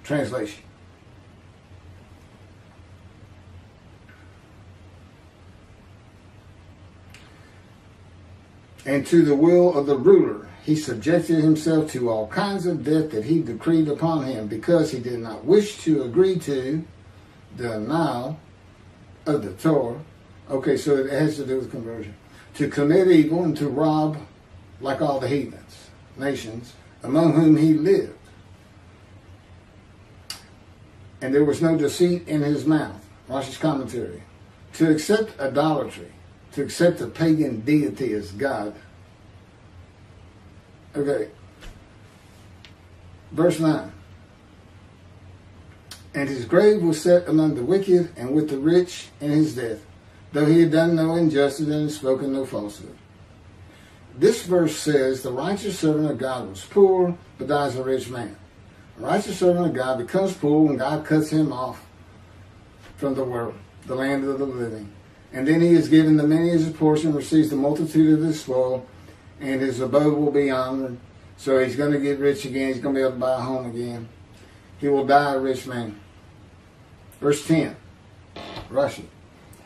Translation. And to the will of the ruler, he subjected himself to all kinds of death that he decreed upon him, because he did not wish to agree to the denial of the Torah. Okay, so it has to do with conversion. To commit evil and to rob like all the heathens, nations, among whom he lived. And there was no deceit in his mouth. Rashi's commentary. To accept idolatry, to accept a pagan deity as God. Okay. Verse 9. And his grave was set among the wicked and with the rich in his death, though he had done no injustice and had spoken no falsehood. This verse says the righteous servant of God was poor, but dies a rich man. The righteous servant of God becomes poor when God cuts him off from the world, the land of the living. And then he is given the many as a portion, receives the multitude of his spoil, and his abode will be honored. So he's going to get rich again. He's going to be able to buy a home again. He will die a rich man. Verse 10, Rashi.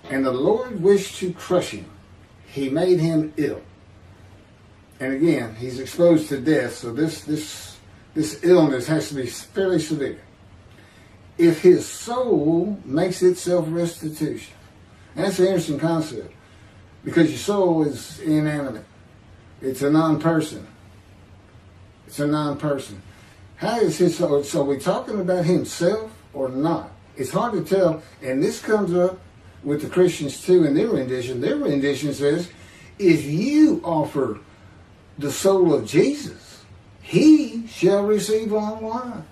And the Lord wished to crush him. He made him ill. And again, he's exposed to death, so this illness has to be fairly severe. If his soul makes itself restitution. And that's an interesting concept, because your soul is inanimate. It's a non-person. It's a non-person. How is his soul? So are we talking about himself or not? It's hard to tell, and this comes up with the Christians too in their rendition. Their rendition says, if you offer the soul of Jesus, he shall receive long life.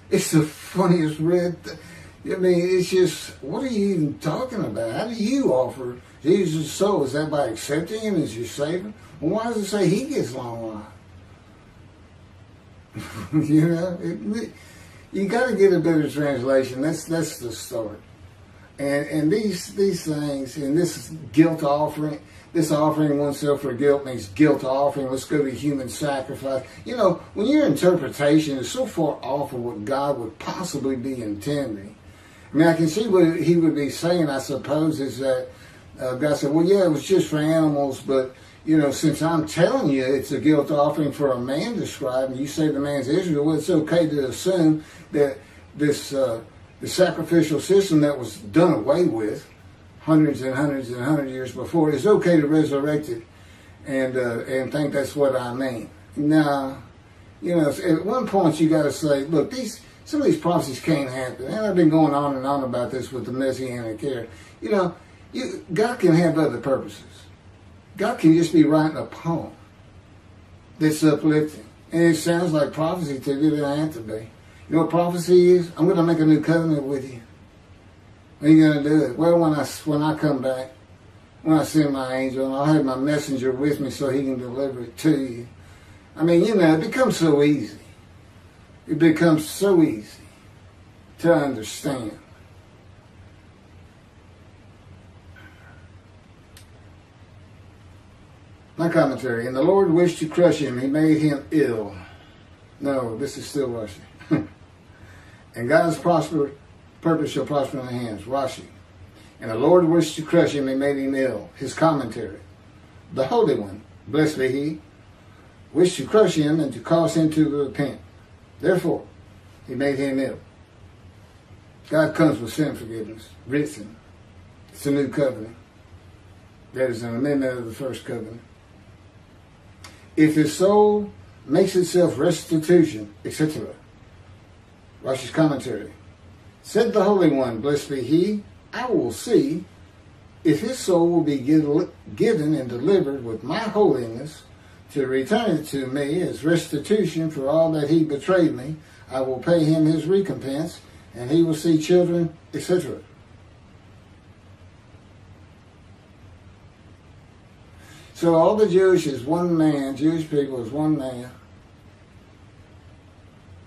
It's the funniest read. I mean, it's just, what are you even talking about? How do you offer Jesus' soul? Is that by accepting him as your Savior? Well, why does it say he gets long life? You know, you got to get a better translation. That's the start. And these things, and this guilt offering, this offering oneself for guilt means guilt offering. Let's go to human sacrifice. You know, when your interpretation is so far off of what God would possibly be intending. I mean, I can see what he would be saying, I suppose, is that God said, well, yeah, it was just for animals, but, you know, since I'm telling you it's a guilt offering for a man described, and you say the man's Israel, well, it's okay to assume that this the sacrificial system that was done away with hundreds and hundreds and hundreds of years before, it's okay to resurrect it and think that's what I mean. Now, you know, at one point you got to say, look, some of these prophecies can't happen. And I've been going on and on about this with the Messianic era. You know, God can have other purposes. God can just be writing a poem that's uplifting. And it sounds like prophecy to you. It doesn't have to be. You know what prophecy is? I'm going to make a new covenant with you. When are you going to do it? Well, when I come back, when I send my angel, and I'll have my messenger with me so he can deliver it to you. I mean, you know, it becomes so easy. It becomes so easy to understand. My commentary. And the Lord wished to crush him. He made him ill. No, this is still Rashi. And God's purpose shall prosper in the hands. Rashi. And the Lord wished to crush him. He made him ill. His commentary. The Holy One, blessed be he, wished to crush him and to cause him to repent. Therefore, he made him ill. God comes with sin forgiveness, written. It's a new covenant. That is an amendment of the first covenant. If his soul makes itself restitution, etc. Rashi's commentary. Said the Holy One, blessed be he, I will see if his soul will be given and delivered with my holiness, to return it to me as restitution for all that he betrayed me, I will pay him his recompense, and he will see children, etc. So all the Jewish is one man, Jewish people is one man.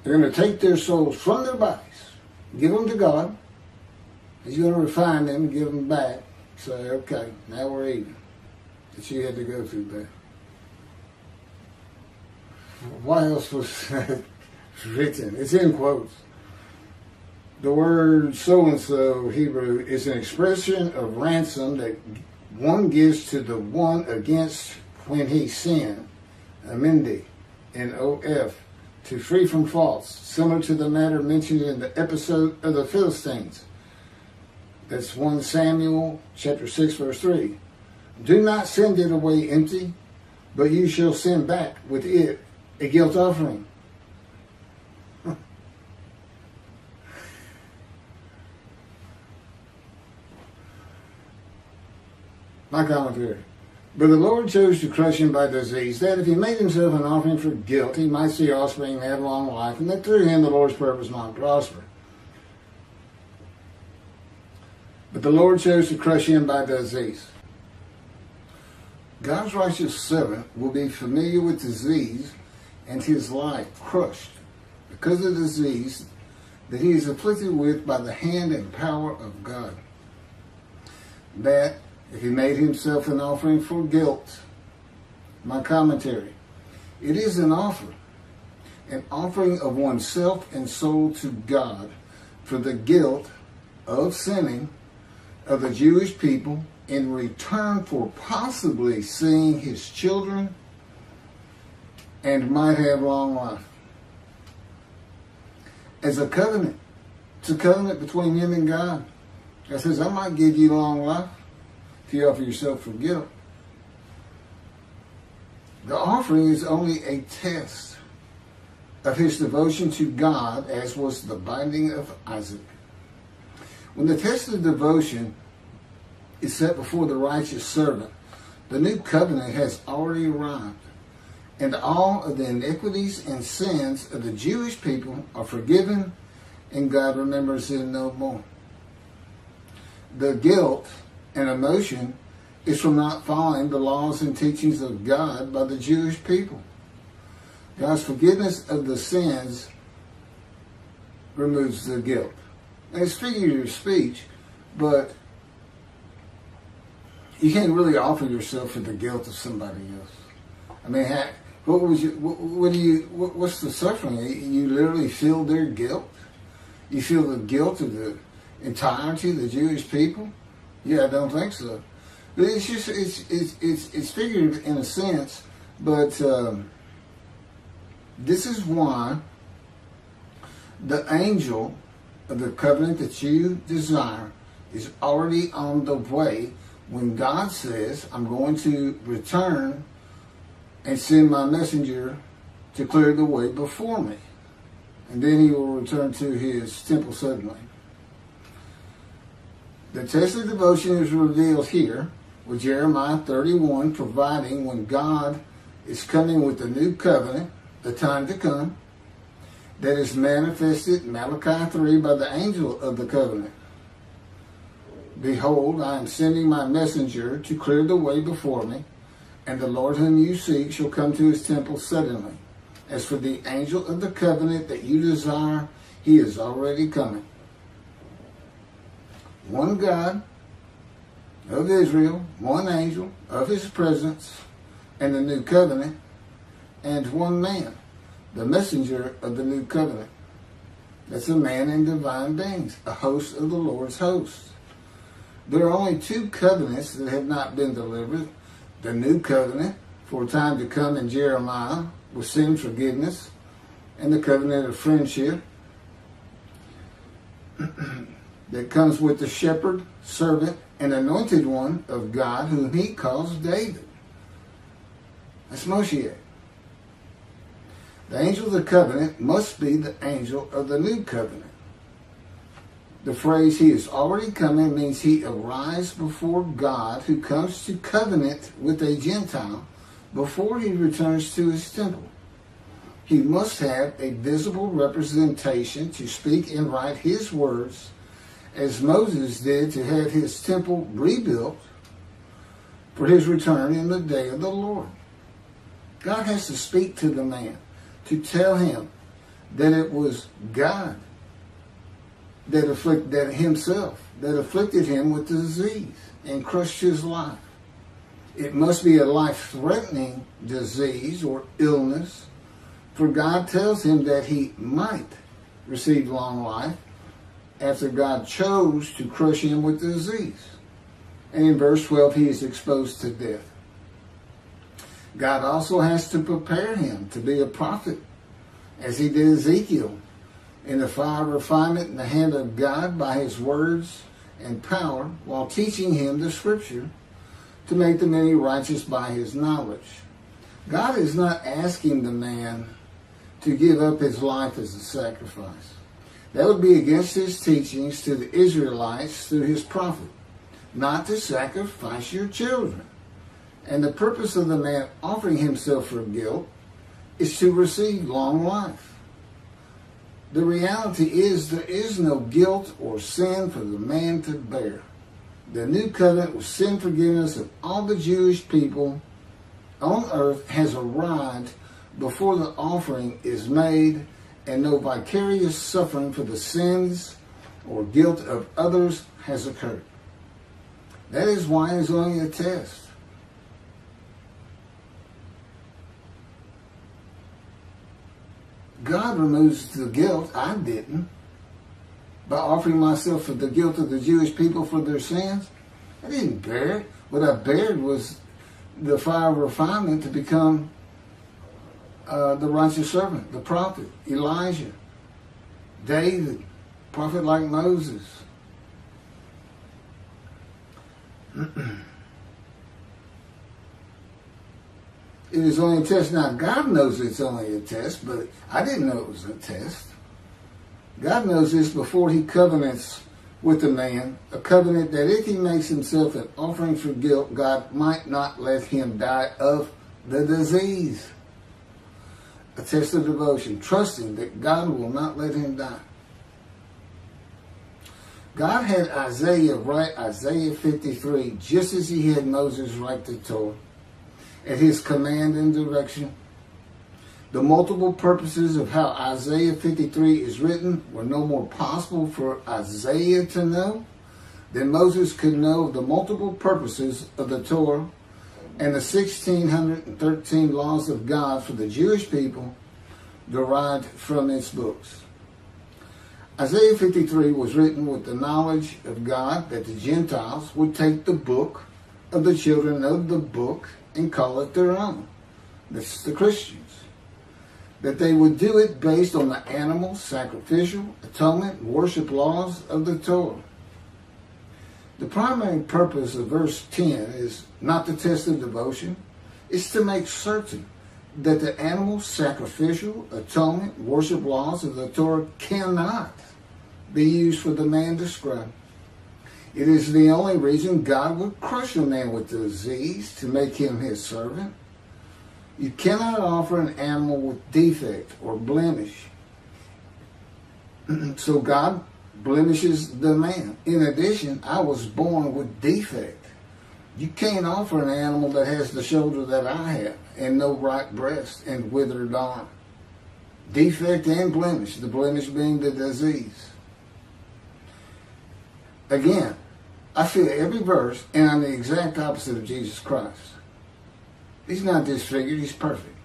They're going to take their souls from their bodies, give them to God. He's going to refine them and give them back. Say, okay, now we're even. That you had to go through that. Why else was that written? It's in quotes. The word so-and-so Hebrew is an expression of ransom that one gives to the one against when he sinned. Amendi, N-O-F, to free from faults, similar to the matter mentioned in the episode of the Philistines. That's 1 Samuel chapter 6, verse 3. Do not send it away empty, but you shall send back with it a guilt offering. My commentary. But the Lord chose to crush him by disease, that if he made himself an offering for guilt, he might see offspring and have long life, and that through him the Lord's purpose might prosper. But the Lord chose to crush him by disease. God's righteous servant will be familiar with disease and his life crushed because of disease that he is afflicted with by the hand and power of God. That if he made himself an offering for guilt, my commentary, it is an offering of oneself and soul to God for the guilt of sinning of the Jewish people in return for possibly seeing his children and might have long life. As a covenant, it's a covenant between him and God. God says, I might give you long life if you offer yourself for guilt. The offering is only a test of his devotion to God, as was the binding of Isaac. When the test of devotion is set before the righteous servant, the new covenant has already arrived, and all of the iniquities and sins of the Jewish people are forgiven, and God remembers them no more. The guilt and emotion is from not following the laws and teachings of God by the Jewish people. God's forgiveness of the sins removes the guilt. And it's figurative of speech, but you can't really offer yourself for the guilt of somebody else. I mean, what's the suffering? You literally feel their guilt? You feel the guilt of the entirety of the Jewish people? Yeah, I don't think so. But it's just, it's figurative in a sense, but this is why the angel of the covenant that you desire is already on the way when God says, I'm going to return and send my messenger to clear the way before me. And then he will return to his temple suddenly. The test of devotion is revealed here with Jeremiah 31 providing when God is coming with the new covenant, the time to come, that is manifested in Malachi 3 by the angel of the covenant. Behold, I am sending my messenger to clear the way before me, and the Lord whom you seek shall come to his temple suddenly. As for the angel of the covenant that you desire, he is already coming. One God of Israel, one angel of his presence and the new covenant, and one man, the messenger of the new covenant. That's a man in divine beings, a host of the Lord's hosts. There are only two covenants that have not been delivered. The new covenant for a time to come in Jeremiah with sin forgiveness, and the covenant of friendship that comes with the shepherd, servant, and anointed one of God whom he calls David. That's Moshiach. The angel of the covenant must be the angel of the new covenant. The phrase "he is already coming" means he arrives before God, who comes to covenant with a Gentile before he returns to his temple. He must have a visible representation to speak and write his words, as Moses did to have his temple rebuilt for his return in the day of the Lord. God has to speak to the man to tell him that it was God that afflicted him with the disease and crushed his life. It must be a life-threatening disease or illness, for God tells him that he might receive long life after God chose to crush him with the disease. And in verse 12, he is exposed to death. God also has to prepare him to be a prophet, as he did Ezekiel, in the fire of refinement in the hand of God by his words and power, while teaching him the scripture to make the many righteous by his knowledge. God is not asking the man to give up his life as a sacrifice. That would be against his teachings to the Israelites through his prophet, not to sacrifice your children. And the purpose of the man offering himself for guilt is to receive long life. The reality is there is no guilt or sin for the man to bear. The new covenant with sin forgiveness of all the Jewish people on earth has arrived before the offering is made, and no vicarious suffering for the sins or guilt of others has occurred. That is why it is only a test. God removes the guilt. I didn't. By offering myself for the guilt of the Jewish people for their sins. I didn't bear it. What I bared was the fire of refinement to become the righteous servant, the prophet, Elijah, David, prophet like Moses. It is only a test. Now, God knows it's only a test, but I didn't know it was a test. God knows this before he covenants with the man, a covenant that if he makes himself an offering for guilt, God might not let him die of the disease. A test of devotion, trusting that God will not let him die. God had Isaiah write Isaiah 53 just as he had Moses write the Torah, at his command and direction. The multiple purposes of how Isaiah 53 is written were no more possible for Isaiah to know than Moses could know the multiple purposes of the Torah and the 1,613 laws of God for the Jewish people derived from its books. Isaiah 53 was written with the knowledge of God that the Gentiles would take the book of the children of the book and call it their own. This is the Christians. That they would do it based on the animal, sacrificial, atonement, worship laws of the Torah. The primary purpose of verse 10 is not the test of devotion. It's to make certain that the animal, sacrificial, atonement, worship laws of the Torah cannot be used for the man described. It is the only reason God would crush a man with disease to make him his servant. You cannot offer an animal with defect or blemish. So God blemishes the man. In addition, I was born with defect. You can't offer an animal that has the shoulder that I have and no right breast and withered arm. Defect and blemish, the blemish being the disease. Again, I feel every verse, and I'm the exact opposite of Jesus Christ. He's not disfigured, he's perfect.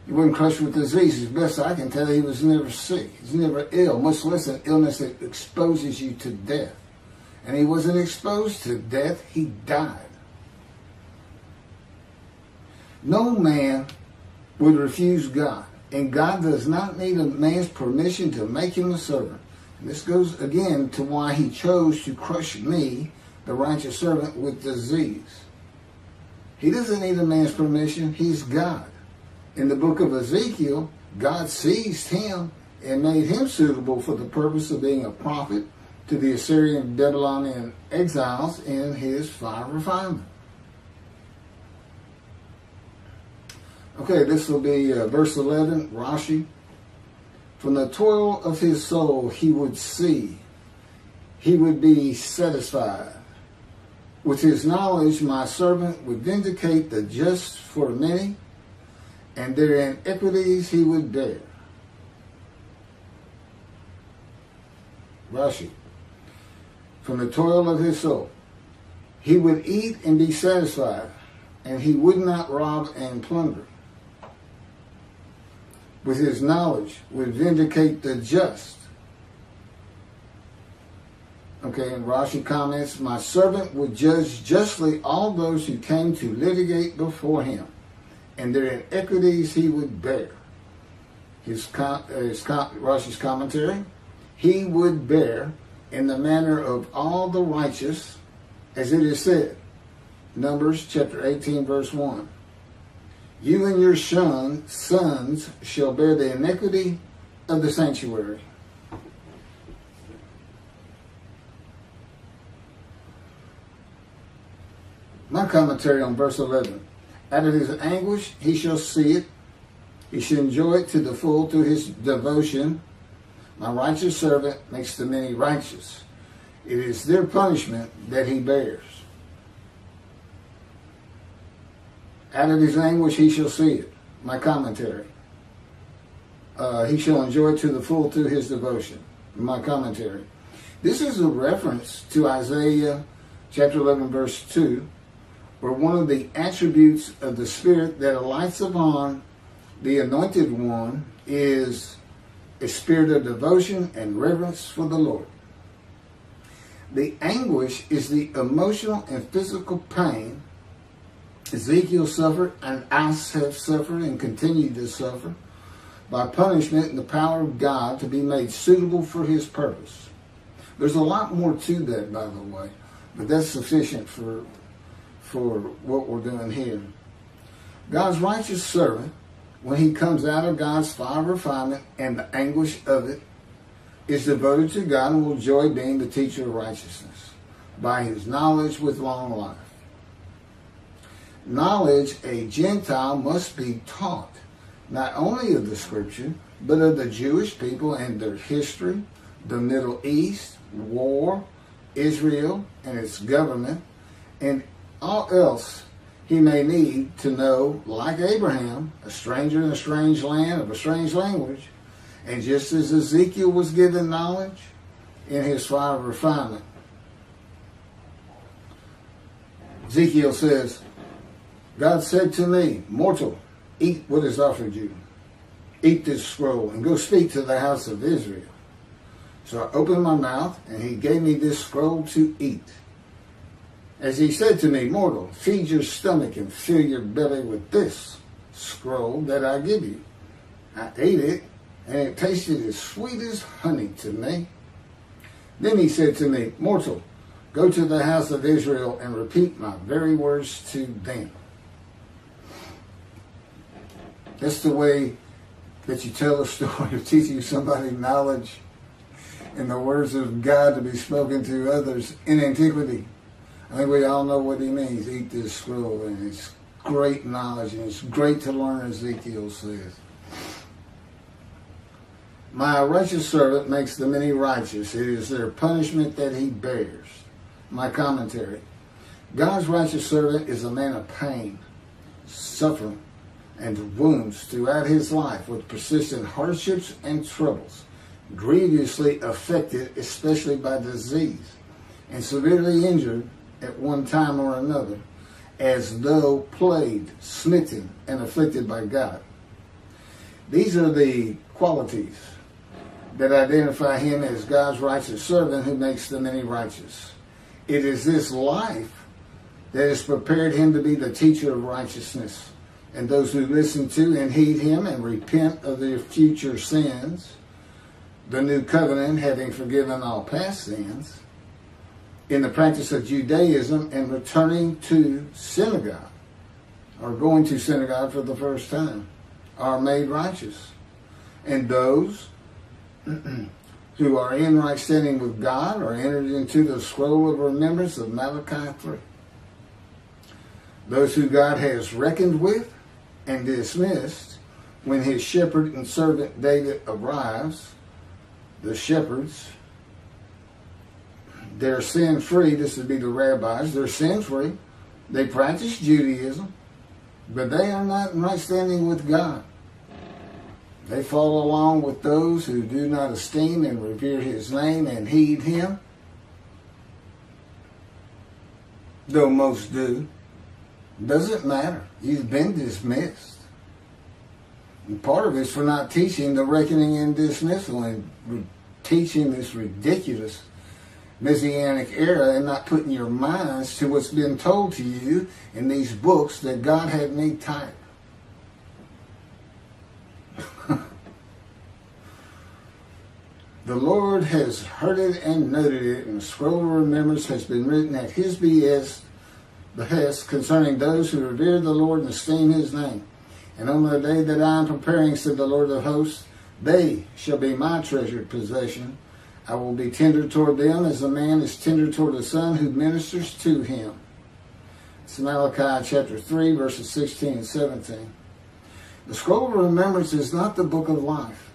He wasn't crushed with disease. As best I can tell, he was never sick. He's never ill, much less an illness that exposes you to death. And he wasn't exposed to death, he died. No man would refuse God, and God does not need a man's permission to make him a servant. And this goes again to why he chose to crush me, the righteous servant, with disease. He doesn't need a man's permission. He's God. In the book of Ezekiel, God seized him and made him suitable for the purpose of being a prophet to the Assyrian and Babylonian exiles in his fire of refinement. Okay, this will be verse 11, Rashi. From the toil of his soul he would see, he would be satisfied. With his knowledge my servant would vindicate the just for many, and their iniquities he would bear. Rashi. From the toil of his soul he would eat and be satisfied, and he would not rob and plunder. With his knowledge would vindicate the just. Okay, and Rashi comments, my servant would judge justly all those who came to litigate before him, and their iniquities he would bear. Rashi's commentary, he would bear in the manner of all the righteous, as it is said, Numbers chapter 18, verse 1. You and your sons shall bear the iniquity of the sanctuary. My commentary on verse 11. Out of his anguish he shall see it. He shall enjoy it to the full through his devotion. My righteous servant makes the many righteous. It is their punishment that he bears. Out of his anguish he shall see it. My commentary. He shall enjoy it to the full through his devotion. My commentary. This is a reference to Isaiah chapter 11 verse 2, where one of the attributes of the Spirit that alights upon the anointed one is a spirit of devotion and reverence for the Lord. The anguish is the emotional and physical pain Ezekiel suffered, and I have suffered and continue to suffer by punishment and the power of God to be made suitable for his purpose. There's a lot more to that, by the way, but that's sufficient for what we're doing here. God's righteous servant, when he comes out of God's fire of refinement and the anguish of it, is devoted to God and will enjoy being the teacher of righteousness by his knowledge with long life. Knowledge a Gentile must be taught, not only of the Scripture, but of the Jewish people and their history, the Middle East, war, Israel and its government, and all else he may need to know, like Abraham, a stranger in a strange land of a strange language, and just as Ezekiel was given knowledge in his fire of refinement. Ezekiel says, God said to me, mortal, eat what is offered you. Eat this scroll and go speak to the house of Israel. So I opened my mouth and he gave me this scroll to eat. As he said to me, mortal, feed your stomach and fill your belly with this scroll that I give you. I ate it and it tasted as sweet as honey to me. Then he said to me, mortal, go to the house of Israel and repeat my very words to them. That's the way that you tell a story of teaching somebody knowledge and the words of God to be spoken to others in antiquity. I think we all know what he means. Eat this scroll, and it's great knowledge, and it's great to learn, Ezekiel says. My righteous servant makes the many righteous. It is their punishment that he bears. My commentary. God's righteous servant is a man of pain, suffering, and wounds throughout his life with persistent hardships and troubles, grievously affected especially by disease, and severely injured at one time or another, as though plagued, smitten, and afflicted by God. These are the qualities that identify him as God's righteous servant who makes the many righteous. It is this life that has prepared him to be the teacher of righteousness, and those who listen to and heed him and repent of their future sins, the new covenant having forgiven all past sins, in the practice of Judaism and returning to synagogue, or going to synagogue for the first time, are made righteous. And those who are in right standing with God are entered into the scroll of remembrance of Malachi 3. Those who God has reckoned with and dismissed when his shepherd and servant David arrives, the shepherds, they're sin-free. This would be the rabbis. They're sin-free. They practice Judaism, but they are not in right standing with God. They follow along with those who do not esteem and revere his name and heed him, though most do. Doesn't matter. You've been dismissed. And part of it's for not teaching the reckoning and dismissal and teaching this ridiculous Messianic era and not putting your minds to what's been told to you in these books that God had me type. The Lord has heard it and noted it, and the scroll of remembrance has been written at his behest concerning those who revere the Lord and esteem his name. And on the day that I am preparing, said the Lord of hosts, they shall be my treasured possession. I will be tender toward them as a man is tender toward a son who ministers to him. It's Malachi chapter 3, verses 16 and 17. The scroll of remembrance is not the book of life.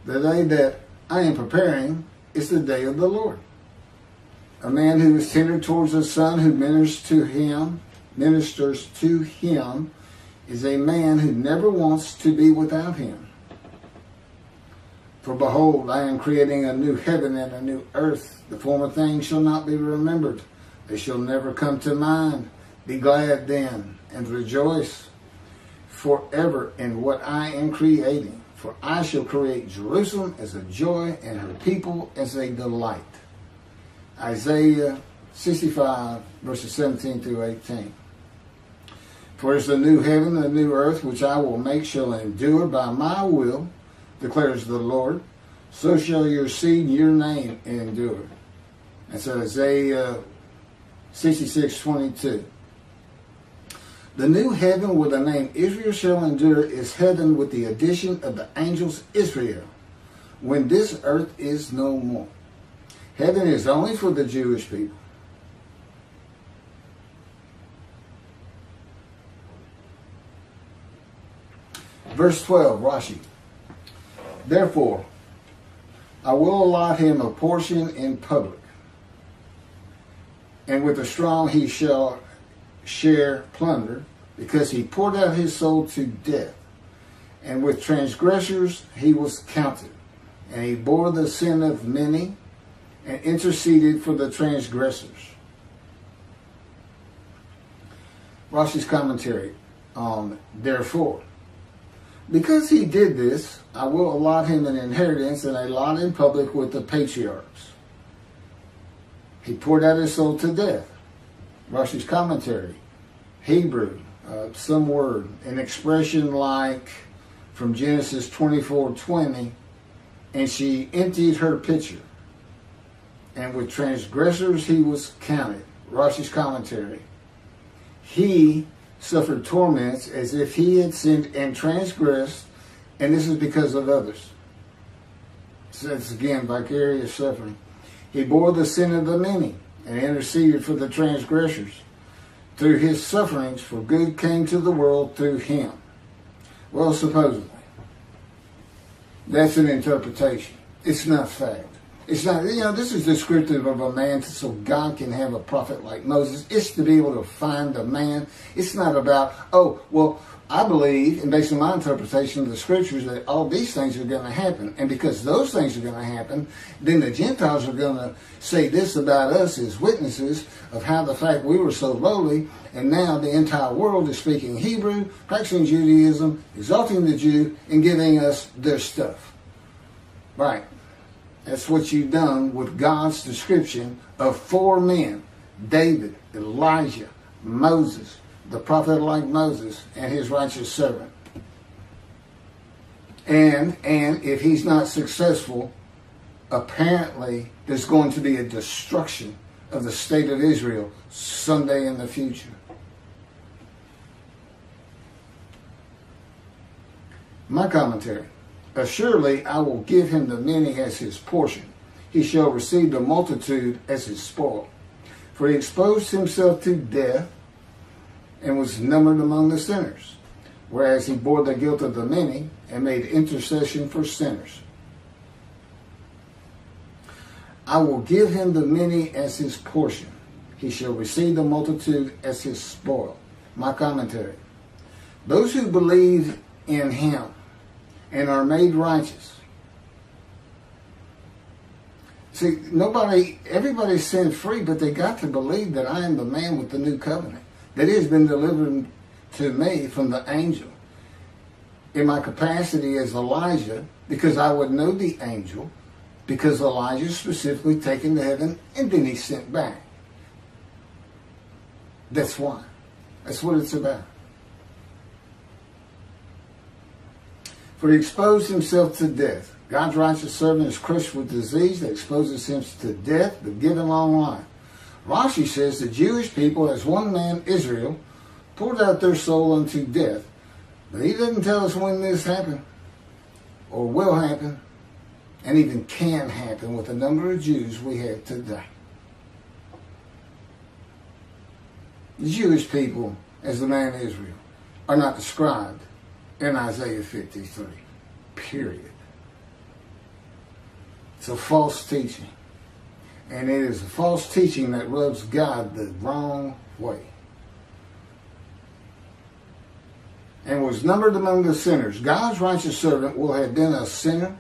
The day that I am preparing is the day of the Lord. A man who is tender towards a son who ministers to him, is a man who never wants to be without him. For behold, I am creating a new heaven and a new earth. The former things shall not be remembered. They shall never come to mind. Be glad then and rejoice forever in what I am creating. For I shall create Jerusalem as a joy and her people as a delight. Isaiah 65, verses 17 through 18. For as the new heaven and the new earth which I will make shall endure by my will, declares the Lord, so shall your seed and your name endure. That's Isaiah 66:22. The new heaven where the name Israel shall endure is heaven with the addition of the angels Israel, when this earth is no more. Heaven is only for the Jewish people. Verse 12, Rashi. Therefore, I will allot him a portion in public, and with the strong he shall share plunder, because he poured out his soul to death, and with transgressors he was counted, and he bore the sin of many, and interceded for the transgressors. Rashi's commentary on therefore. Because he did this, I will allot him an inheritance and a lot in public with the patriarchs. He poured out his soul to death. Rashi's commentary, Hebrew, some word, an expression like from Genesis 24:20, and she emptied her pitcher, and with transgressors he was counted. Rashi's commentary, he suffered torments as if he had sinned and transgressed, and this is because of others. So that's again vicarious suffering. He bore the sin of the many and interceded for the transgressors. Through his sufferings, for good came to the world through him. Well, supposedly. That's an interpretation. It's not fact. It's not, this is descriptive of a man so God can have a prophet like Moses. It's to be able to find a man. It's not about, I believe, and based on my interpretation of the scriptures, that all these things are going to happen. And because those things are going to happen, then the Gentiles are going to say this about us as witnesses of how the fact we were so lowly, and now the entire world is speaking Hebrew, practicing Judaism, exalting the Jew, and giving us their stuff. Right. That's what you've done with God's description of four men: David, Elijah, Moses, the prophet like Moses, and his righteous servant. And if he's not successful, apparently there's going to be a destruction of the state of Israel someday in the future. My commentary. Assuredly, I will give him the many as his portion. He shall receive the multitude as his spoil. For he exposed himself to death and was numbered among the sinners, whereas he bore the guilt of the many and made intercession for sinners. I will give him the many as his portion. He shall receive the multitude as his spoil. My commentary. Those who believe in him and are made righteous. See, everybody's sin free, but they got to believe that I am the man with the new covenant, that it has been delivered to me from the angel in my capacity as Elijah, because I would know the angel, because Elijah is specifically taken to heaven and then he's sent back. That's why. That's what it's about. For he exposed himself to death. God's righteous servant is crushed with disease that exposes him to death, but given long life. Rashi says the Jewish people, as one man, Israel, poured out their soul unto death. But he doesn't tell us when this happened, or will happen, and even can happen with the number of Jews we have today. The Jewish people, as the man Israel, are not described in Isaiah 53. Period. It's a false teaching. And it is a false teaching that rubs God the wrong way. And was numbered among the sinners. God's righteous servant will have been a sinner,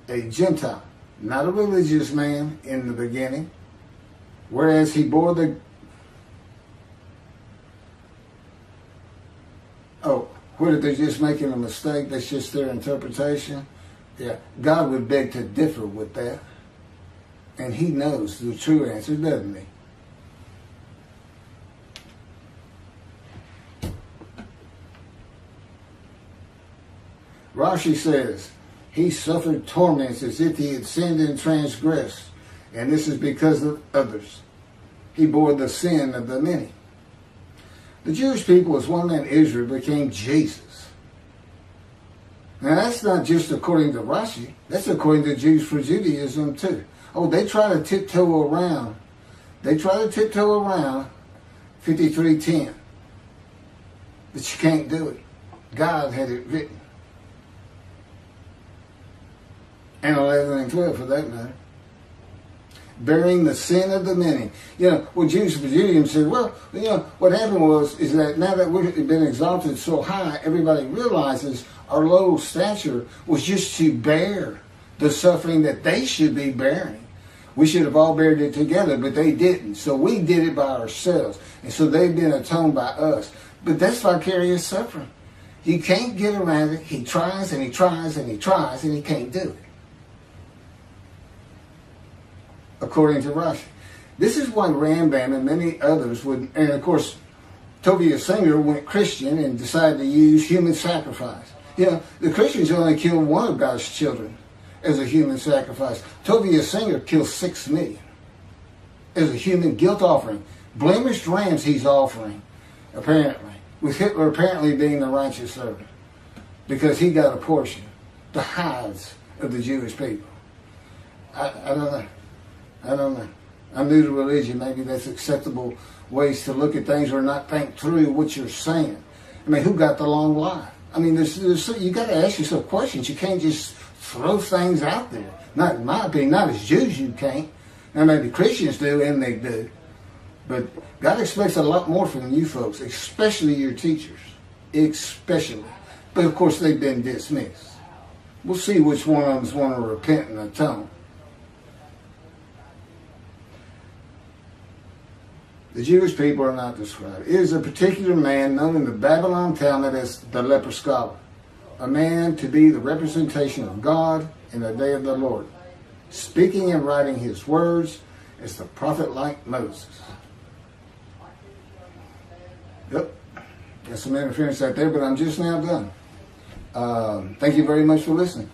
a Gentile, not a religious man in the beginning, whereas he bore the... Oh, what if they're just making a mistake? That's just their interpretation? Yeah, God would beg to differ with that. And he knows the true answer, doesn't he? Rashi says, he suffered torments as if he had sinned and transgressed, and this is because of others. He bore the sin of the many. The Jewish people, as one man Israel, became Jesus. Now that's not just according to Rashi, that's according to Jews for Judaism too. Oh, they try to tiptoe around. They try to tiptoe around 53:10. But you can't do it. God had it written. And 11 and 12 for that matter. Bearing the sin of the many. You know, well, Jews for Judaism said, well, you know, what happened is that now that we've been exalted so high, everybody realizes our low stature was just to bear the suffering that they should be bearing. We should have all bared it together, but they didn't. So we did it by ourselves. And so they've been atoned by us. But that's vicarious suffering. He can't get around it. He tries and he tries and he tries and he can't do it. According to Rashi. This is why Rambam and many others would, and of course, Tovia Singer went Christian and decided to use human sacrifice. You know, the Christians only killed one of God's children as a human sacrifice. Tovia Singer killed 6 million as a human guilt offering. Blemished rams he's offering, apparently, with Hitler apparently being the righteous servant, because he got a portion, the hides of the Jewish people. I don't know. I don't know. I'm new to religion. Maybe that's acceptable ways to look at things or not think through what you're saying. I mean, who got the long life? I mean, you got to ask yourself questions. You can't just throw things out there. Not in my opinion. Not as Jews you can't. Now maybe Christians do, and they do. But God expects a lot more from you folks, especially your teachers. Especially. But of course they've been dismissed. We'll see which one of them's want to repent and atone. The Jewish people are not described. It is a particular man known in the Babylon Talmud as the leper scholar, a man to be the representation of God in the day of the Lord, speaking and writing his words as the prophet like Moses. Yep, got some interference out there, but I'm just now done. Thank you very much for listening.